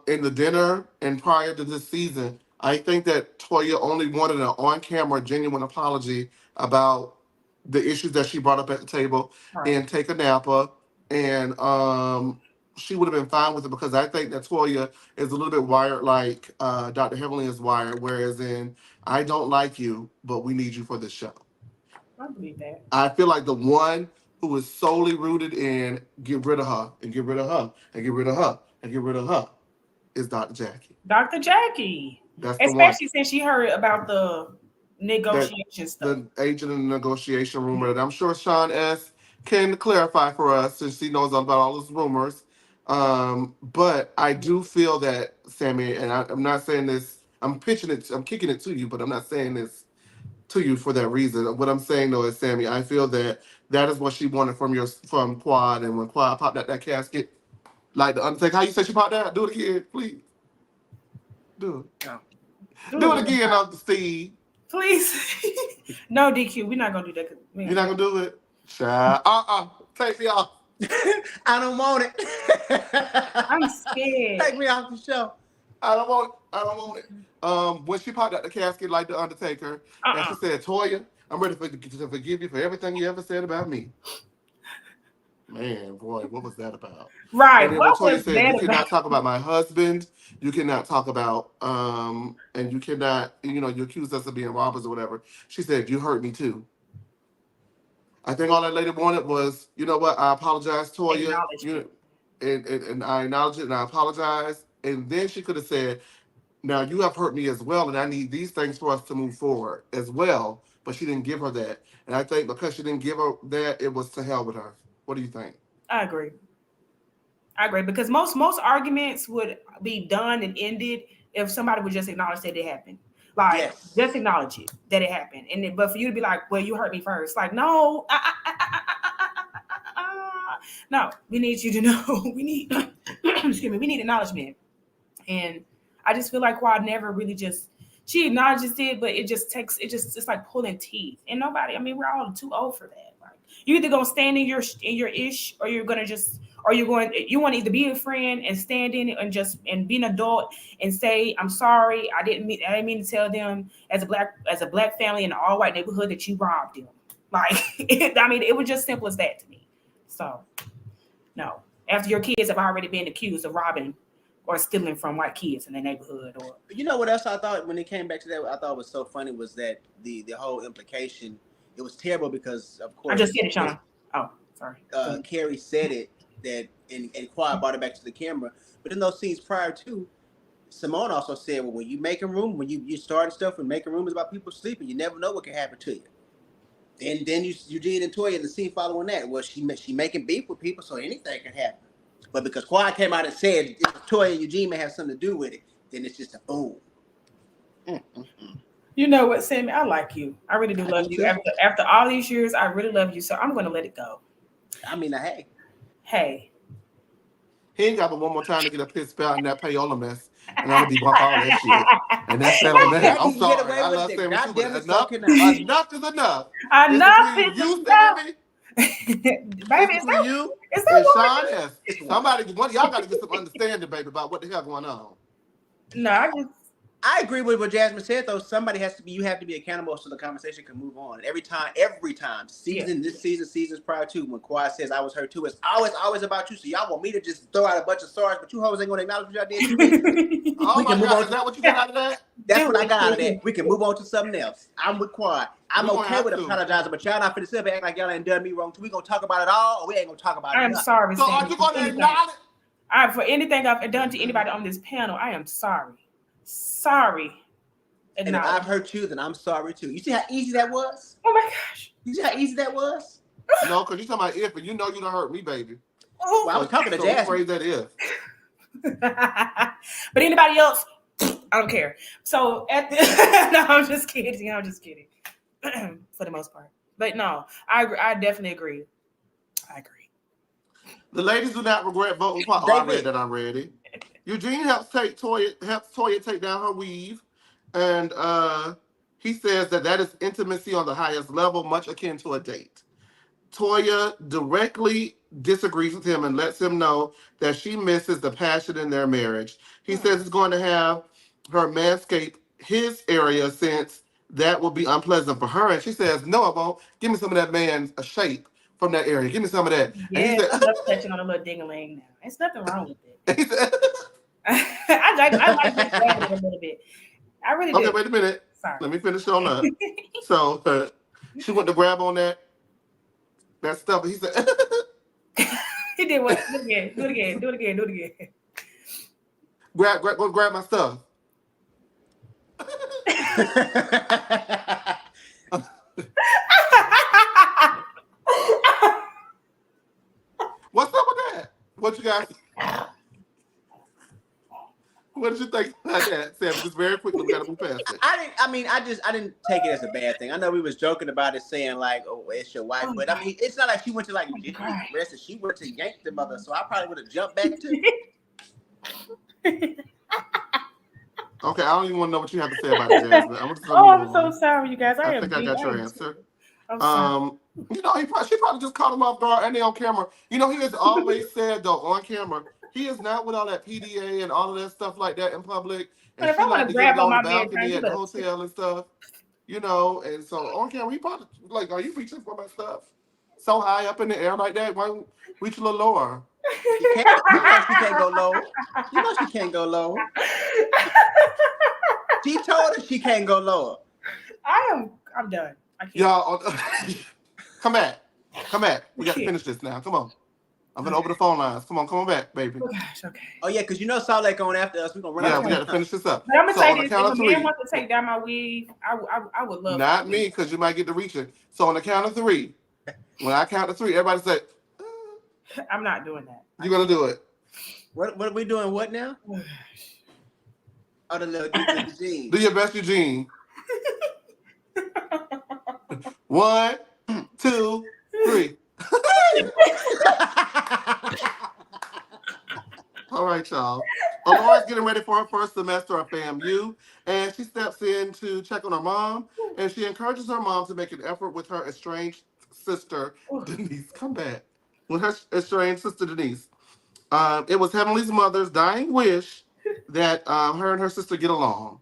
in the dinner and prior to this season. I think that Toya only wanted an on-camera, genuine apology about the issues that she brought up at the table and take a Napa. And she would have been fine with it because I think that Toya is a little bit wired like Dr. Heavenly is wired, whereas in, I don't like you, but we need you for this show. I believe that. I feel like the one who is solely rooted in get rid of her and get rid of her and get rid of her and get rid of her is Dr. Jackie. Dr. Jackie. That's especially since she heard about the negotiation stuff. The agent in the negotiation rumor that I'm sure Sean S. can clarify for us since he knows about all those rumors. But I do feel that, Sammy, and I'm not saying this, I'm kicking it to you, but I'm not saying this to you for that reason. What I'm saying though is, Sammy, I feel that is what she wanted from Quad, and when Quad popped out that casket, like the Undertaker, how you say she popped out? Do it again, please. Do it. No. Do it again, Uncle Steve. Please. No, DQ, we're not gonna do that. You're not gonna do it? Child. Take me off. I don't want it. I'm scared. Take me off the show. I don't want it. When she popped out the casket like the Undertaker, and she said, Toya, I'm ready to forgive you for everything you ever said about me. Man, boy, what was that about? Right. And then when What Toya was said, that you about? cannot talk about my husband, you cannot talk about, and you cannot, you accuse us of being robbers or whatever. She said, you hurt me too. I think all that lady wanted was, you know what, I apologize, Toya. Acknowledgement. And I acknowledge it and I apologize. And then she could have said, now you have hurt me as well, and I need these things for us to move forward as well. But she didn't give her that. And I think because she didn't give her that, it was to hell with her. What do you think? I agree. I agree because most arguments would be done and ended if somebody would just acknowledge that it happened. Like Yes. just acknowledge it that it happened, but for you to be like, "Well, you hurt me first," like, no, no, we need you to know. We need, excuse me, we need acknowledgement, and I just feel like Quad never really just she acknowledges it, but it's like pulling teeth, and nobody. I mean, we're all too old for that. Like you either gonna stand in your ish, or you're gonna just or you want to either be a friend and stand in it and be an adult and say I'm sorry, I didn't mean to tell them as a black family in an all white neighborhood that you robbed them. Like I mean it was just simple as that to me. So no, after your kids have already been accused of robbing or stealing from white kids in the neighborhood, or You know what else I thought when it came back to that? I thought was so funny was that the whole implication. It was terrible because of I just course said it, Shauna. Oh, sorry. Carrie said it that and Quad brought it back to the camera. But in those scenes prior to, Simone also said, well, when you making room, when you starting stuff and making room is about people sleeping, you never know what can happen to you. And then Eugene and Toya in the scene following that, well, she making beef with people, so anything can happen. But because Quad came out and said Toya and Eugene may have something to do with it, then it's just a boom. You know what, Sammy? I like you. I really do love you. After all these years, I really love you. So I'm going to let it go. I mean, hey. Hey. He ain't got but one more time to get a piss spell in that payola mess, and I'm gonna debunk all that shit. And that's that on that. I'm sorry. I love saying what you, but enough is enough. Enough It's between is you, enough. Sammy. Baby, It's between you is and that Sean woman? S. Somebody, one y'all got to get some understanding, baby, about what the hell going on. No, I agree with what Jasmine said, though. You have to be accountable so the conversation can move on. Every time, seasons prior to, when Quad says I was hurt too, it's always about you. So y'all want me to just throw out a bunch of sorries, but you hoes ain't going to acknowledge what y'all did to me? Oh my God, is that what you got out of that? That's what I got out of that. We can move on to something else. I'm with Quad. I'm okay with apologizing, but y'all not finna sit up and act like y'all ain't done me wrong. So we going to talk about it all, or we ain't going to talk about it. I'm sorry, So Sammy, are you going to acknowledge? For anything I've done to anybody on this panel, I am sorry. Sorry. And if I've hurt you, then I'm sorry too. You see how easy that was? Oh my gosh. You see how easy that was? No, because you're talking about if, and you know you done hurt me, baby. Oh. Well, I was talking to Jasmine. Phrase that if. But anybody else, I don't care. So no, I'm just kidding. For the most part. But no, I definitely agree. I agree. The ladies do not regret voting for. Oh, I read that already. Eugene helps Toya take down her weave, and he says that is intimacy on the highest level, much akin to a date. Toya directly disagrees with him and lets him know that she misses the passion in their marriage. He says he's going to have her manscape his area since that will be unpleasant for her. And she says, no, I won't. Give me some of that man's shape from that area. Give me some of that. Yeah, and he said, I love touching on a little ding-a-ling now. There's nothing wrong with it. He said, I like that a little bit. I really do. Okay, wait a minute. Sorry. Let me finish on up. So she went to grab on that stuff. And he said, he did what? Do it again. Go grab my stuff. What's up with that? What you guys? What did you think about that, Sam? Just very quickly, we gotta move past it. I didn't take it as a bad thing. I know we was joking about it, saying like, "Oh, it's your wife," but I mean, it's not like she went to like arrested. She went to yank the mother, so I probably would have jumped back too. Okay, I don't even want to know what you have to say about it, Jasmine. I'm so sorry, you guys. I think I got your answer. She probably just caught him off guard and they on camera. He has always said though on camera, he is not with all that PDA and all of that stuff like that in public. And but if I want to grab on my balcony at the hotel and stuff, and so on camera he probably like, are you reaching for my stuff? So high up in the air like that. Why don't reach a little lower? She can't. You know she can't go low. You know she can't go low. She told us she can't go lower. I'm done. I can't. Y'all, come back. Come back. We got to finish this now. Come on. I'm gonna open the phone lines. Come on back, baby. Oh gosh, okay. Oh yeah, because you know Salt Lake on after us. We're gonna run Yeah, out. we got to finish this up. But I'm gonna So say on the this: count if of a man three, wants to take down my wig, I would love. not me, because you might get to reaching. So on the count of three, when I count to three, everybody say, I'm not doing that. You're gonna do it. What are we doing? What now? Oh, the Eugene. Do your best, Eugene. 1, 2, 3. All right, y'all. Alora's getting ready for her first semester of FAMU, and she steps in to check on her mom, and she encourages her mom to make an effort with her estranged sister, Denise. Come back. With her estranged sister, Denise. It was Heavenly's mother's dying wish that her and her sister get along.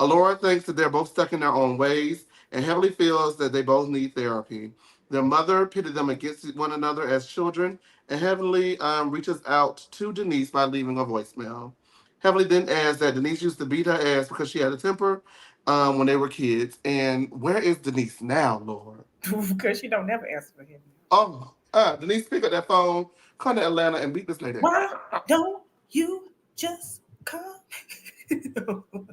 Alora thinks that they're both stuck in their own ways, and Heavenly feels that they both need therapy. Their mother pitted them against one another as children, and Heavenly reaches out to Denise by leaving a voicemail. Heavenly then adds that Denise used to beat her ass because she had a temper when they were kids. And where is Denise now, Lord? Because she don't never answer for him. Oh, Denise, pick up that phone, come to Atlanta, and beat this lady. Why don't you just come?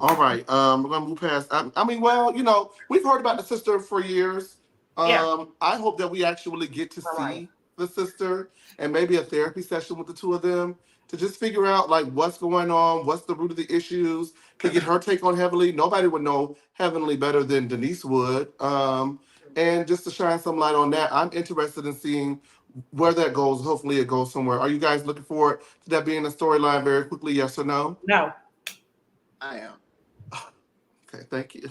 All right, we're gonna move past. I mean, well, you know, we've heard about the sister for years. Yeah. I hope that we actually get to see the sister and maybe a therapy session with the two of them to just figure out like what's going on, what's the root of the issues, to get her take on Heavenly. Nobody would know Heavenly better than Denise would. And just to shine some light on that, I'm interested in seeing where that goes. Hopefully, it goes somewhere. Are you guys looking forward to that being a storyline very quickly? Yes or no? No. I am. Okay, thank you.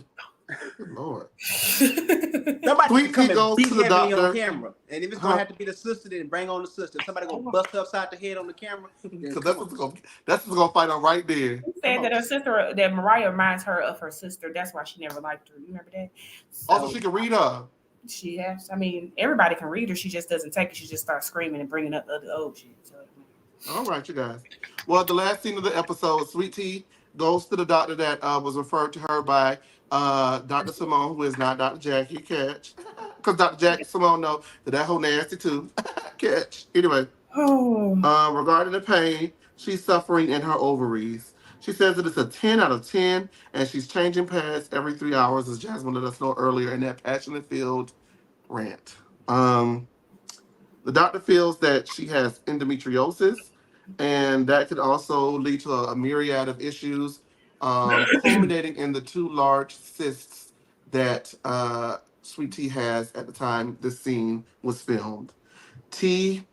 Good Lord. Somebody come and beat Heavenly on camera. And if it's going to have to be the sister, then bring on the sister. If somebody going to bust her upside the head on the camera, because that's what's going to fight on right there. She said that her sister, that Mariah reminds her of her sister. That's why she never liked her. You remember that? So, also, she can read her. She has. I mean, everybody can read her. She just doesn't take it. She just starts screaming and bringing up other old shit. So. All right, you guys. Well, the last scene of the episode, Sweet Tea goes to the doctor that was referred to her by Dr. Simone, who is not Dr. Jackie. Catch. Because Dr. Jackie Simone knows that whole nasty too. Catch. Anyway. Regarding the pain she's suffering in her ovaries. She says that it's a 10 out of 10, and she's changing pads every 3 hours, as Jasmine let us know earlier in that passionate-filled rant. The doctor feels that she has endometriosis, and that could also lead to a myriad of issues, culminating in the 2 large cysts that Sweet Tea has at the time this scene was filmed. T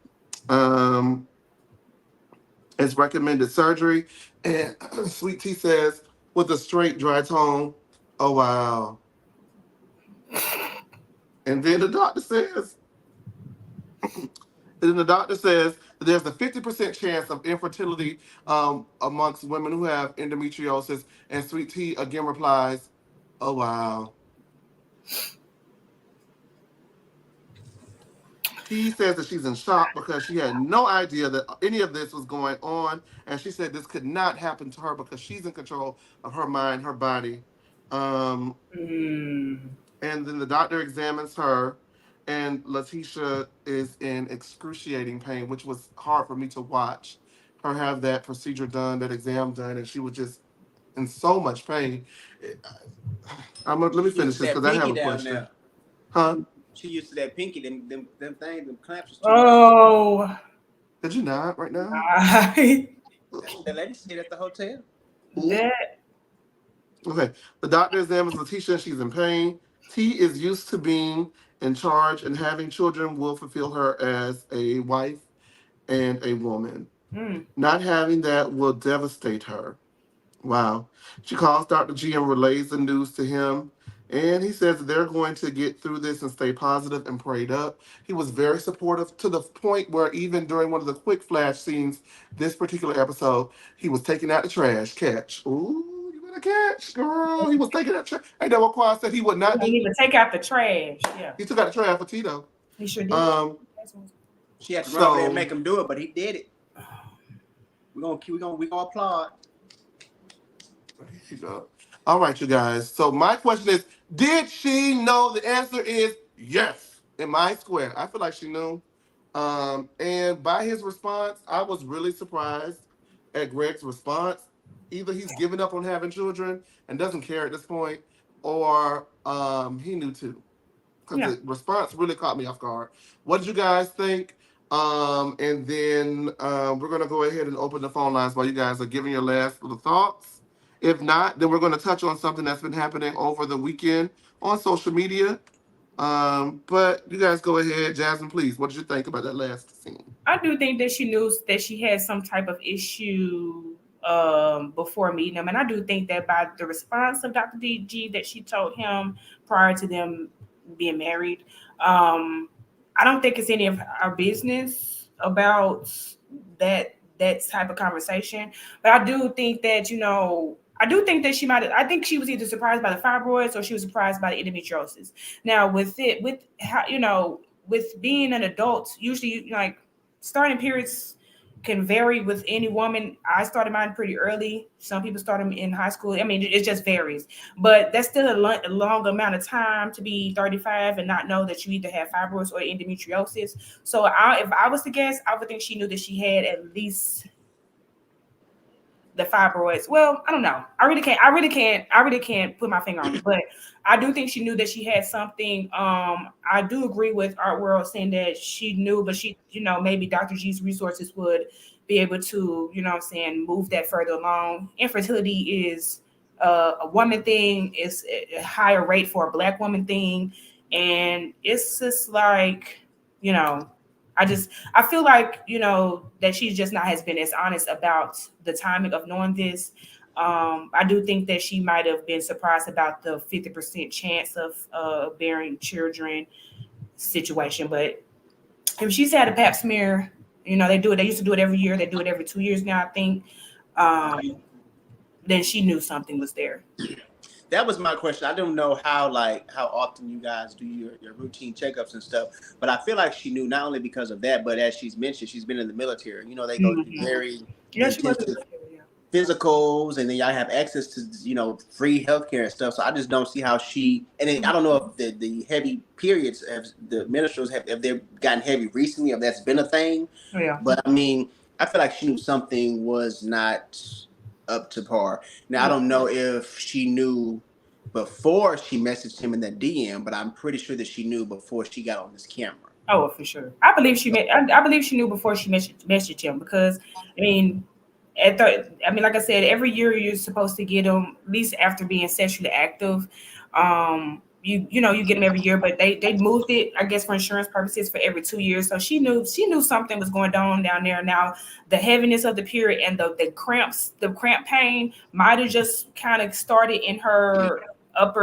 is recommended surgery, and Sweet Tea says with a straight, dry tone, "Oh wow." And then the doctor says, that there's a 50% chance of infertility amongst women who have endometriosis. And Sweet Tea again replies, "Oh wow." He says that she's in shock because she had no idea that any of this was going on, and she said this could not happen to her because she's in control of her mind, her body. And then the doctor examines her, and Letitia is in excruciating pain, which was hard for me to watch her have that procedure done, that exam done, and she was just in so much pain. Let me finish this because I have a question. There. Huh? She used to that pinky, them things, them clamps. Did you not right now? The lady stayed at the hotel. Yeah. Okay. The doctor examines Letitia and she's in pain. T is used to being in charge, and having children will fulfill her as a wife and a woman. Not having that will devastate her. Wow. She calls Dr. G and relays the news to him. And he says that they're going to get through this and stay positive and prayed up. He was very supportive to the point where even during one of the quick flash scenes, this particular episode, he was taking out the trash. Catch. Ooh, you better catch, girl. He was taking out trash. Ain't that what Quad said he would not do? He didn't even take out the trash. Yeah. He took out the trash for Tito. He sure did. She had to run over there and make him do it, but he did it. We're gonna applaud. There you go. All right, you guys. So my question is, did she know? The answer is yes. In my square, I feel like she knew. And by his response, I was really surprised at Greg's response. Either he's given up on having children and doesn't care at this point, or he knew too. Because the response really caught me off guard. What did you guys think? And then we're gonna go ahead and open the phone lines while you guys are giving your last little thoughts. If not, then we're gonna touch on something that's been happening over the weekend on social media. But you guys go ahead, Jasmine, please. What did you think about that last scene? I do think that she knew that she had some type of issue before meeting him, and I do think that by the response of Dr. DG that she told him prior to them being married, I don't think it's any of our business about that type of conversation. But I do think that I do think that she might have, I think she was either surprised by the fibroids or she was surprised by the endometriosis. Now with how, with being an adult, usually like starting periods can vary with any woman. I started mine pretty early. Some people start them in high school. I mean, it just varies. But that's still a long amount of time to be 35 and not know that you either have fibroids or endometriosis. So if I was to guess, I would think she knew that she had at least the fibroids. Well, I don't know. I really can't put my finger on it, but I do think she knew that she had something. I do agree with Art World saying that she knew, but she, maybe Dr. G's resources would be able to, move that further along. Infertility is a woman thing. It's a higher rate for a Black woman thing. And it's just like, I feel like, that she just not has been as honest about the timing of knowing this. I do think that she might have been surprised about the 50% chance of bearing children situation. But if she's had a pap smear, they do it. They used to do it every year. They do it every 2 years now, I think. Then she knew something was there. That was my question. I don't know how often you guys do your routine checkups and stuff, but I feel like she knew not only because of that, but as she's mentioned, she's been in the military. They go through very intensive physicals, and then y'all have access to free healthcare and stuff. So I just don't see how she. And then I don't know if the heavy periods, the menstruals have they gotten heavy recently, if that's been a thing. Yeah. But I mean, I feel like she knew something was not up to par. Now I don't know if she knew before she messaged him in that DM, but I'm pretty sure that she knew before she got on this camera. Oh, for sure. I believe she knew before she messaged him, because like I said, every year you're supposed to get them at least after being sexually active. You get them every year, but they moved it, I guess, for insurance purposes for every 2 years. So she knew something was going on down there. Now the heaviness of the period and the cramp pain might have just kind of started in her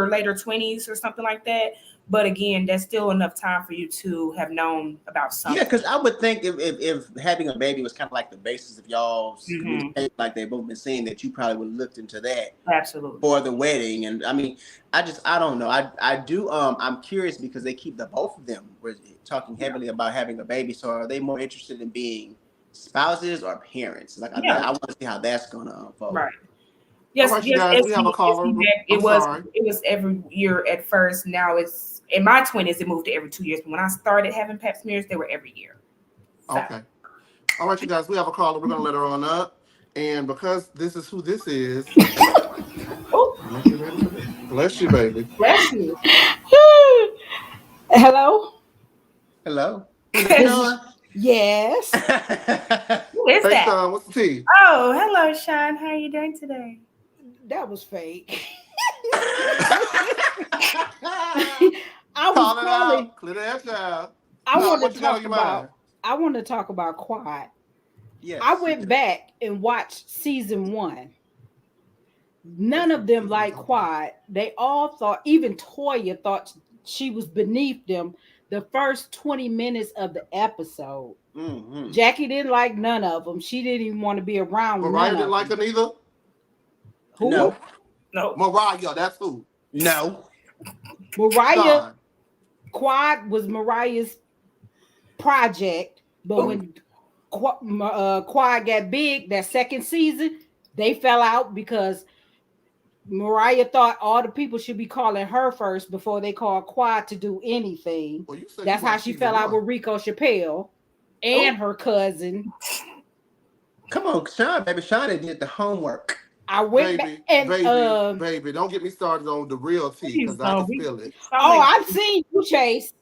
later 20s or something like that. But again, that's still enough time for you to have known about something. Yeah, because I would think if having a baby was kind of like the basis of y'all's communication, like they've both been saying, that you probably would have looked into that absolutely for the wedding. And I mean, I don't know. I do. I'm curious because they keep the both of them were talking heavily about having a baby. So are they more interested in being spouses or parents? Like I want to see how that's gonna unfold. Right. Yes, right, guys, we have a caller. It was every year at first. Now it's in my 20s. It moved to every 2 years. But when I started having pap smears, they were every year. So. Okay. All right, you guys, we have a caller. We're gonna let her on up, and because this is who this is. Bless you, baby. Bless you. Hello. Hello. Yes. Who is that? Sean, what's the tea? Oh, hello, Sean. How are you doing today? That was fake. I was calling. Clear that child. I want to talk about Quad. Yes. I went back and watched season 1. None of them liked Quad. They all thought, even Toya thought she was beneath them the first 20 minutes of the episode. Mm-hmm. Jackie didn't like none of them. She didn't even want to be around. Mariah didn't like her neither? Who? No. Mariah, that's who. No. Mariah. Quad was Mariah's project, but when Quad got big, that second season, they fell out because Mariah thought all the people should be calling her first before they called Quad to do anything. Well, that's how she fell out with Rico Chappelle and her cousin. Come on, Sean, baby. Sean did the homework. I went baby, back and baby, don't get me started on the real tea because I can feel it. Oh, I've seen you, Chase.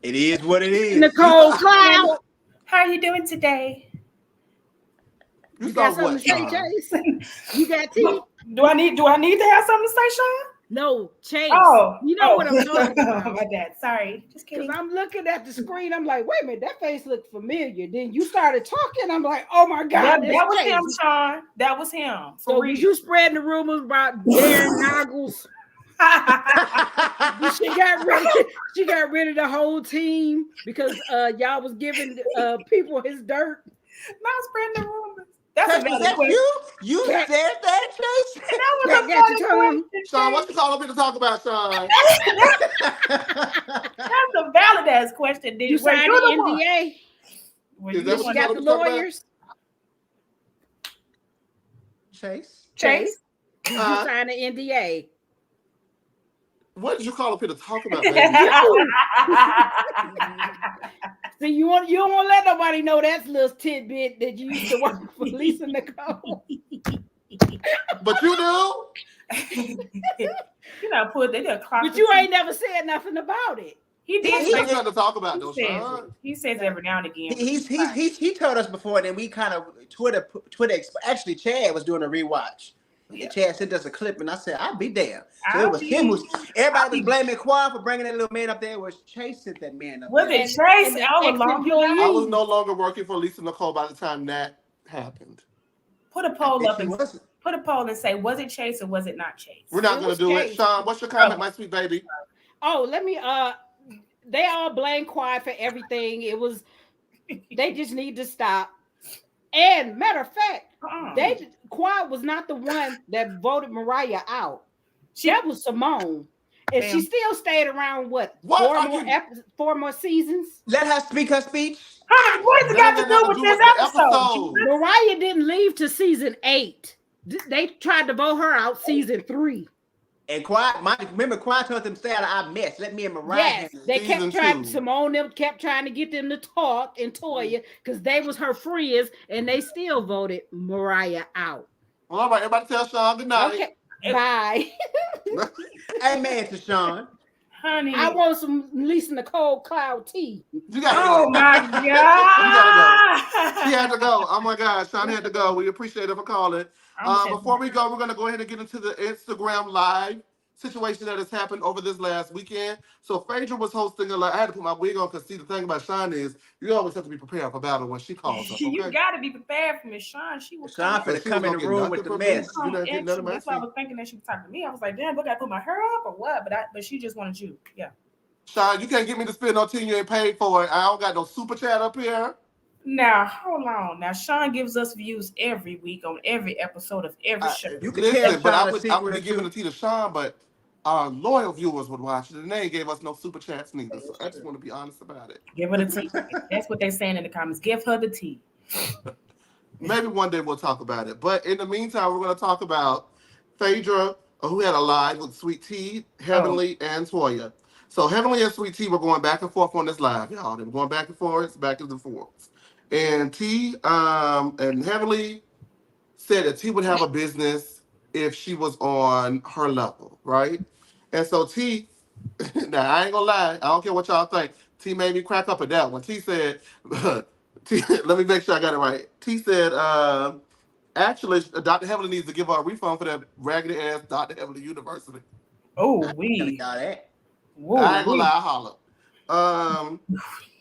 It is what it is. Nicole Cloud. How are you doing today? You got something to say, Chase? You got tea? Do I need to have something to say, Sean? No, Chase. Oh, you know what I'm talking about. My dad. Sorry, just kidding. Because I'm looking at the screen. I'm like, wait a minute, that face looked familiar. Then you started talking. I'm like, oh my God, that was Chase. Him, Sean. That was him. So was you spreading the rumors about Darren Noggles? She got rid of the whole team because y'all was giving people his dirt. Not spreading the rumors. That's you said that, Chase? That was a valid question. Sean, what you calling me to talk about, Sean? That's a valid ass question. You signed the NDA? Is that what you got the lawyers? Chase? You signed the NDA. What did you call up here to talk about, baby? See, you don't want to let nobody know that's a little tidbit that you used to work for Lisa Nicole. But you do. You know, but you ain't never said nothing about it. He did. He has nothing to talk about, though, Sean. He says every now and again. He told us before, and then we kind of Twitter. Actually, Chad was doing a rewatch. Yeah. Chad sent us a clip, and I said, "I'll be damned." So it was him everybody was blaming Quan for bringing that little man up there. It was Chase sent that man up there. Was it Chase? I was no longer working for Lisa Nicole by the time that happened. Put a poll up and put a poll and say, was it Chase or was it not Chase? We're not going to do it. Sean, what's your comment, my sweet baby? Oh, let me. They all blame Quad for everything. It was. They just need to stop. And matter of fact, Quad was not the one that voted Mariah out. That was Simone. And she still stayed around, four more seasons? Let her speak her speech. What has it got to do with this episode? Mariah didn't leave to season 8. They tried to vote her out season 3. And remember, Quad told them to stay out of our mess. Let me and Mariah. Yes, they kept trying. Simone them kept trying to get them to talk, and Toya, because they was her friends, and they still voted Mariah out. Well, all right, everybody tell Sean good night. Okay, bye. Amen to Sean. Honey, I want some Lisa Nicole Cloud tea. You gotta go. My God. You gotta go. She had to go. Oh my God, Sean had to go. We appreciate her for calling. Before we go, we're going to go ahead and get into the Instagram live situation that has happened over this last weekend. So Phaedra was hosting I had to put my wig on because see, the thing about Sean is you always have to be prepared for battle when she calls us. Okay? You got to be prepared for Miss Sean. She was Sean finna come in the room with the mess. That's why I was thinking that she was talking to me. I was like, damn, look, I put my hair up or what? But she just wanted you. Yeah. Sean, you can't get me to spend no tea you ain't paid for it. I don't got no super chat up here. Now, hold on. Now, Sean gives us views every week on every episode of every show. You can listen, but I would be giving the tea to Sean, but our loyal viewers would watch it, and they ain't gave us no super chats neither. So I just want to be honest about it. Give her the tea. That's what they're saying in the comments. Give her the tea. Maybe one day we'll talk about it. But in the meantime, we're going to talk about Phaedra, who had a live with Sweet Tea, Heavenly, and Toya. So Heavenly and Sweet Tea were going back and forth on this live, y'all. They were going back and forth, back and forth. And T and Heavenly said that T would have a business if she was on her level, right? And so T, now I ain't gonna lie, I don't care what y'all think. T made me crack up at that one. T said, T, let me make sure I got it right. T said, actually, Dr. Heavenly needs to give her a refund for that raggedy ass Dr. Heavenly University. Oh, we got it. I ain't gonna lie, I holler.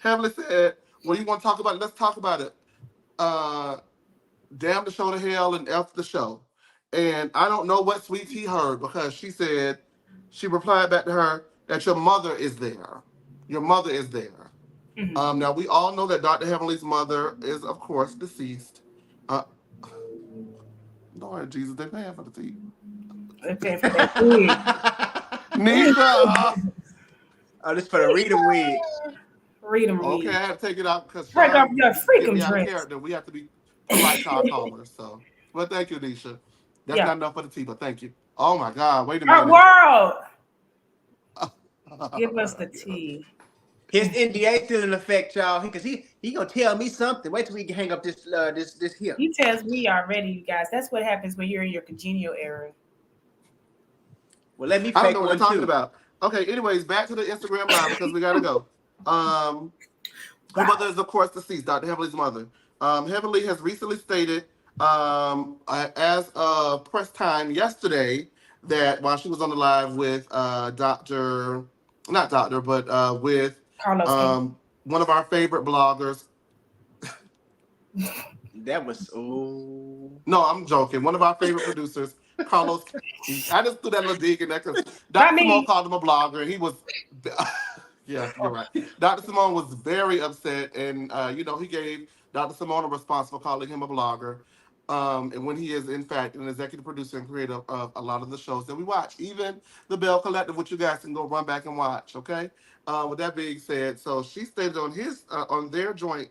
Heavenly said, well, you want to talk about it? Let's talk about it. Damn the show to hell and F the show. And I don't know what Sweet Tea heard because she said, she replied back to her that your mother is there. Your mother is there. Mm-hmm. Now, we all know that Dr. Heavenly's mother is, of course, deceased. Lord Jesus, they're paying for the tea. They're paying for that wig. Nisha. Oh, this for the Rita wig. Read them, Okay, read. I had to take it out because Take off Sean your get freaking me out of dress. character. We have to be polite to our callers. So, well, thank you, Nisha. That's Yeah. not enough for the tea, but thank you. Oh my God, wait a Our minute. world. Give us the tea. His NDA still in effect, y'all. Because he gonna tell me something. Wait till we hang up this here. He tells me already, you guys. That's what happens when you're in your congenial era. Well, let me I don't know fake what they're one talking too. about. Okay, anyways, back to the Instagram live because we gotta go. Her Wow. mother is, of course, deceased, Dr. Heavenly's mother. Heavenly has recently stated, as of press time yesterday, that while she was on the live with not Doctor, but with Carlos King. one of our favorite bloggers. That was oh. No, I'm joking. One of our favorite producers, Carlos. I just threw that little dig in there because Not Dr. Simone me. called him a blogger, and he was. Yeah, you're right. Dr. Simone was very upset, and he gave Dr. Simone a response for calling him a blogger. And when he is in fact an executive producer and creator of a lot of the shows that we watch, even the Bell Collective, which you guys can go run back and watch. Okay. With that being said, so she stated on their joint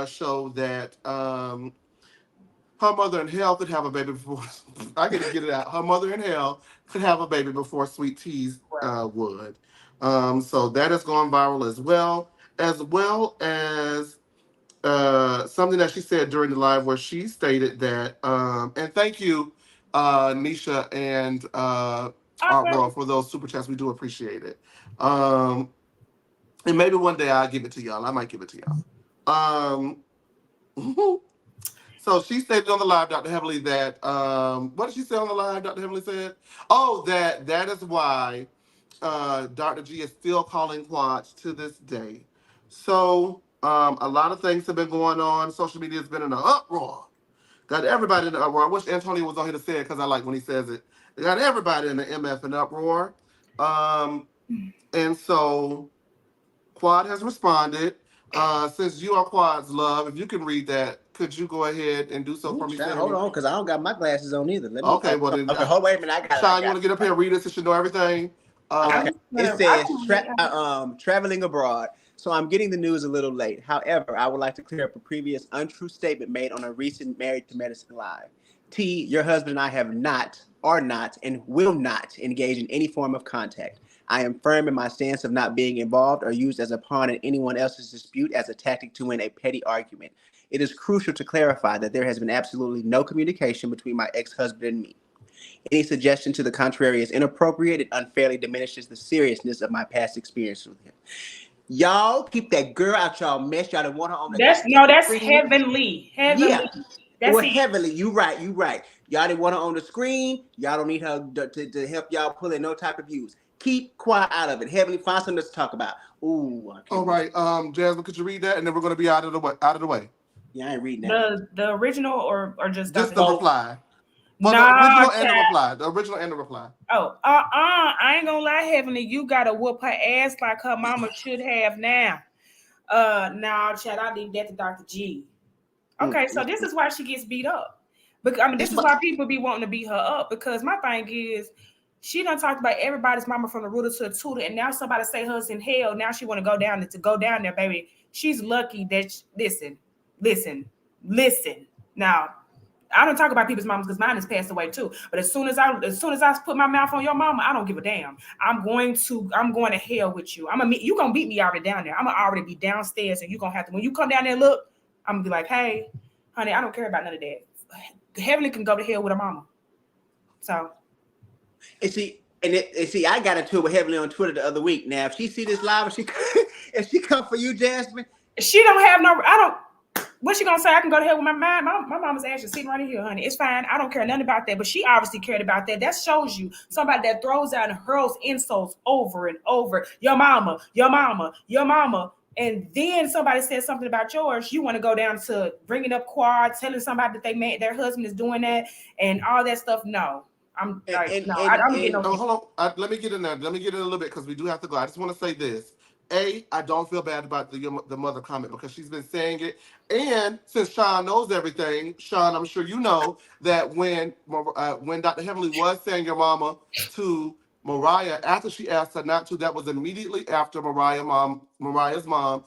show that her mother in hell could have a baby before I get to get it out. Her mother in hell could have a baby before Sweet Teas Right. would. So that is going viral as well as something that she said during the live where she stated that, and thank you, Nisha and Art Okay. World for those super chats. We do appreciate it. And maybe one day I'll give it to y'all. I might give it to y'all. So she stated on the live, Dr. Heavenly, that what did she say on the live? Dr. Heavenly said, "Oh, that is why Dr. G is still calling quads to this day." So a lot of things have been going on. Social media has been in an uproar. Got everybody in an uproar. I wish Antonio was on here to say it because I like when he says it. It got everybody in the MF in uproar. And so Quad has responded. Since you are Quad's love, if you can read that, could you go ahead and do so Ooh, for me, child, hold Sammy? on, because I don't got my glasses on either. Let me. Okay, well then, Okay, hold wait a minute. I got it. I Sean, you got want to get up it. here and read this? You should know everything. Okay. I'm It gonna. I says can read. traveling abroad. So I'm getting the news a little late. However, I would like to clear up a previous untrue statement made on a recent Married to Medicine live. T, your husband and I have not, are not, and will not engage in any form of contact. I am firm in my stance of not being involved or used as a pawn in anyone else's dispute as a tactic to win a petty argument. It is crucial to clarify that there has been absolutely no communication between my ex-husband and me. Any suggestion to the contrary is inappropriate. It unfairly diminishes the seriousness of my past experience with him. Y'all keep that girl out y'all mess. Y'all didn't want her on the That's goddamn no. That's screen. heavenly. Yeah. Heavenly. That's Well, it. heavily. You right. You right. Y'all didn't want her on the screen. Y'all don't need her to help y'all pull in no type of views. Keep quiet out of it. Heavenly, find something to talk about. Ooh, I All can't wait. right, Jasmine, could you read that, and then we're going to be out of the way. Out of the way. Yeah, I ain't reading that. The original or just Just Dr. the Hill? Oh, reply for the Nah, original and the child. reply. The original and the reply. Oh, I ain't gonna lie, Heavenly. You gotta whoop her ass like her mama should have now. Nah, Chad, I leave that to Dr. G. Okay, so this is why she gets beat up. Because I mean, this It's is my, why people be wanting to beat her up. Because my thing is, she done talked about everybody's mama from the rooter to the tutor, and now somebody say her's in hell. Now she want to go down there, baby. She's lucky that listen. Now I don't talk about people's mamas because mine has passed away too. But as soon as I put my mouth on your mama, I don't give a damn. I'm going to hell with you. You gonna beat me already down there. I'm gonna already be downstairs, and you gonna have to when you come down there and look. I'm gonna be like, hey, honey, I don't care about none of that. Heavenly can go to hell with her mama. So and see, I got into it with Heavenly on Twitter the other week. Now, if she see this live, if she come for you, Jasmine, she don't have no. I don't. What's she gonna say? I can go to hell with my mind. My mama's actually sitting right here, honey. It's fine. I don't care nothing about that. But she obviously cared about that. That shows you somebody that throws out and hurls insults over and over. Your mama, your mama, your mama. And then somebody says something about yours. You want to go down to bringing up Quad, telling somebody that their husband is doing that and all that stuff. No, I'm like, no, I don't get no. Oh, hold on. Let me get in there. Let me get in a little bit because we do have to go. I just want to say this. I don't feel bad about the mother comment because she's been saying it. And since Sean knows everything, Sean, I'm sure you know that when Dr. Heavenly was saying your mama to Mariah after she asked her not to, that was immediately after Mariah's mom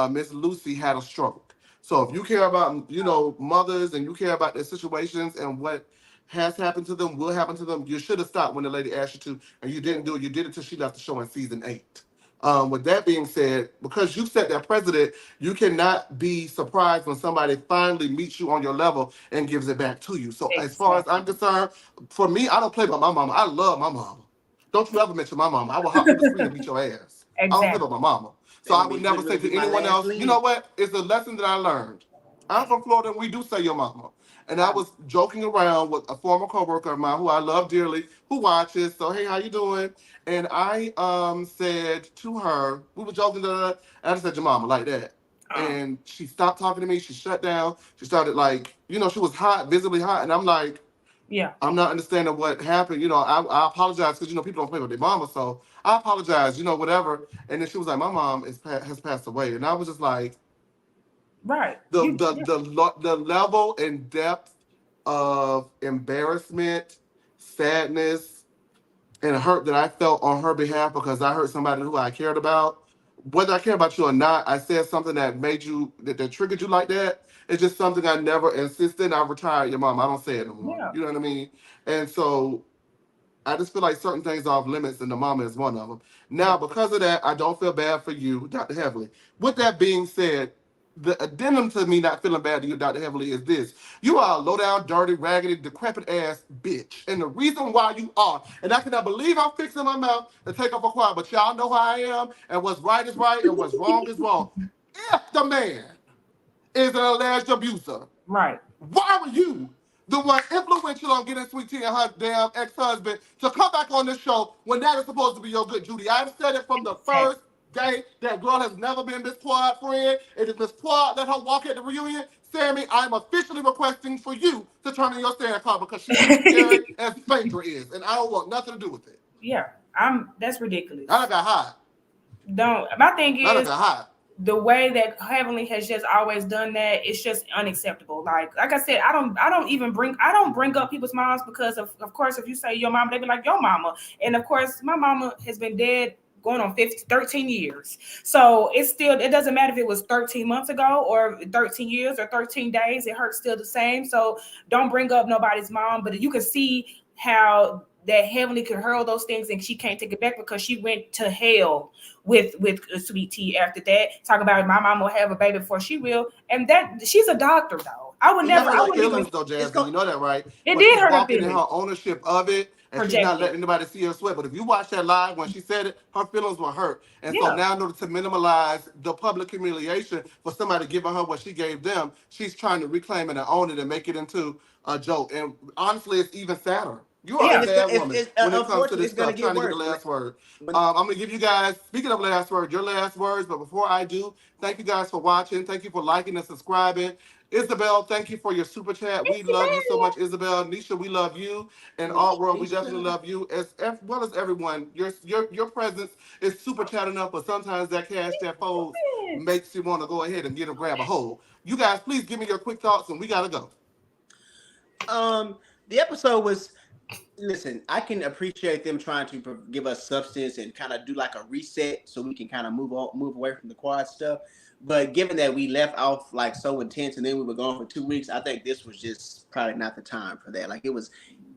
Miss Lucy had a stroke. So if you care about, mothers and you care about their situations and what has happened to them, will happen to them, you should have stopped when the lady asked you to, and you didn't do it. You did it till she left the show in season 8. With that being said, because you set that precedent, you cannot be surprised when somebody finally meets you on your level and gives it back to you. So as far as I'm concerned, for me, I don't play by my mama. I love my mama. Don't you ever mention my mama. I will hop through the screen and beat your ass. I don't play Exactly. by my mama. So I would never say to anyone else, you know what? It's a lesson that I learned. I'm from Florida and we do say your mama. And I was joking around with a former coworker of mine who I love dearly, who watches. So hey, how you doing? And I said to her, we were joking, and I just said your mama like that. And she stopped talking to me. She shut down. She started she was hot, visibly hot. And I'm like, yeah, I'm not understanding what happened. I apologize because people don't play with their mama. So I apologize, whatever. And then she was like, my mom has passed away. And I was just like, right. The level and depth of embarrassment, sadness, and hurt that I felt on her behalf because I hurt somebody who I cared about. Whether I care about you or not, I said something that made you that triggered you like that. It's just something I never insisted. I retired your mom. I don't say it no more. Yeah. You know what I mean? And so I just feel like certain things are off limits, and the mama is one of them. Now, because of that, I don't feel bad for you, Dr. Heavily. With that being said, the addendum to me not feeling bad to you, Dr. Heavily, is this. You are a low-down, dirty, raggedy, decrepit-ass bitch. And the reason why you are, and I cannot believe I'm fixing my mouth to take up a quiet, but y'all know how I am, and what's right is right, and what's wrong is wrong. If the man is an alleged abuser, right, why were you the one influential on getting Sweet Tea and her damn ex-husband to come back on this show when that is supposed to be your good Judy? I've said it from the first day. That girl has never been Miss Quad friend. It is Miss Quad let her walk at the reunion. Sammy, I'm officially requesting for you to turn in your stand card because she's as scary as Phaedra is, and I don't want nothing to do with it. Yeah, that's ridiculous. I got hot. My thing is, I got hot. The way that Heavenly has just always done that, it's just unacceptable. Like I said, I don't bring up people's moms because of course, if you say your mama, they be like your mama. And of course, my mama has been dead going on 13 years. So it doesn't matter if it was 13 months ago or 13 years or 13 days, it hurts still the same. So don't bring up nobody's mom, but you can see how that Heavenly could hurl those things and she can't take it back because she went to hell with Sweet Tea after that. Talk about my mom will have a baby before she will. And that she's a doctor though. I would never. I feelings though, Jasmine. You know that, right? It did hurt her feelings. In her ownership of it, and she's not letting anybody see her sweat. But if you watch that live when she said it, her feelings were hurt. And so now, in order to minimize the public humiliation for somebody giving her what she gave them, she's trying to reclaim it and own it and make it into a joke. And honestly, it's even sadder. You are a bad woman when it comes to this stuff. Trying to get the last word. I'm going to give you guys, speaking of last word, your last words. But before I do, thank you guys for watching. Thank you for liking and subscribing. Isabel, thank you for your super chat. We love you so much, Isabel. Nisha, we love you. And Art World, we definitely love you. As well as everyone. Your presence is super chat enough, but sometimes that cash that folds makes you want to go ahead and grab a hold. You guys, please give me your quick thoughts, and we gotta go. The episode was. Listen, I can appreciate them trying to give us substance and kind of do like a reset so we can kind of move away from the quad stuff. But given that we left off like so intense and then we were gone for 2 weeks, I think this was just probably not the time for that. Like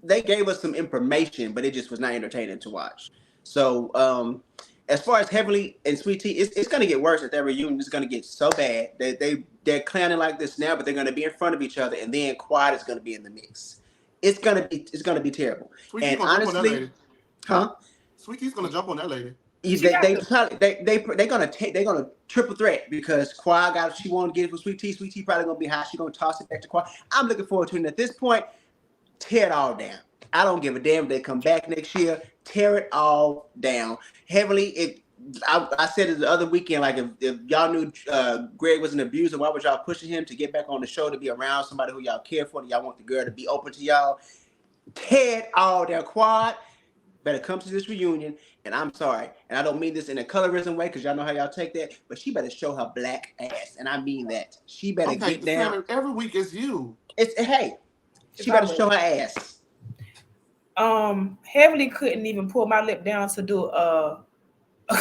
they gave us some information, but it just was not entertaining to watch. So as far as Heavenly and Sweet Tea, it's going to get worse at that reunion. It's going to get so bad that they're clowning like this now, but they're going to be in front of each other, and then Quad is going to be in the mix. It's gonna be terrible. Sweetie's and gonna honestly, jump on that lady. Huh? Sweetie's gonna jump on that lady. They're gonna triple threat because Quad she want to get it for Sweet Tea. Sweet Tea probably gonna be high. She's gonna toss it back to Quad. I'm looking forward to it. And at this point, tear it all down. I don't give a damn if they come back next year. Tear it all down. Heavenly, I said it the other weekend, like if y'all knew Greg was an abuser, why was y'all pushing him to get back on the show to be around somebody who y'all care for, and y'all want the girl to be open to y'all? Tear it all down. Quad better come to this reunion, and I'm sorry, and I don't mean this in a colorism way because y'all know how y'all take that, but she better show her black ass, and I mean that. She better get down. Every week is you. She better show her ass. Heavenly couldn't even pull my lip down to do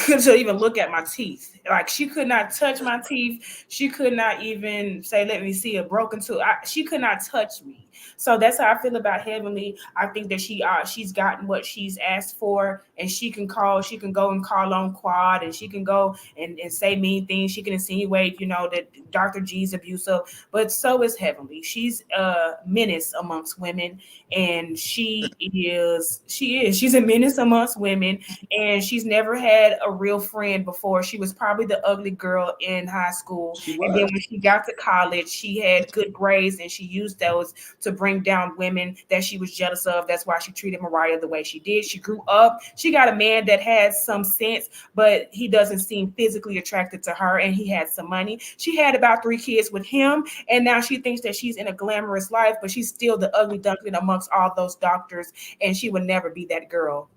to even look at my teeth. Like she could not touch my teeth. She could not even say, "Let me see a broken tooth." She could not touch me. So that's how I feel about Heavenly. I think that she's gotten what she's asked for, and she can go and call on Quad, and she can go and say mean things. She can insinuate, that Dr. G's abusive, but so is Heavenly. She's a menace amongst women, and she's a menace amongst women, and she's never had a real friend before. She was probably the ugly girl in high school. And then when she got to college, she had good grades and she used those to bring down women that she was jealous of. That's why she treated Mariah the way she did. She grew up. She got a man that has some sense, but he doesn't seem physically attracted to her, and he had some money. She had about 3 kids with him, and now she thinks that she's in a glamorous life, but she's still the ugly duckling amongst all those doctors, and she would never be that girl.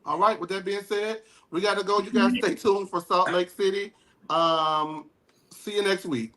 All right. With that being said, we got to go. You guys stay tuned for Salt Lake City. See you next week.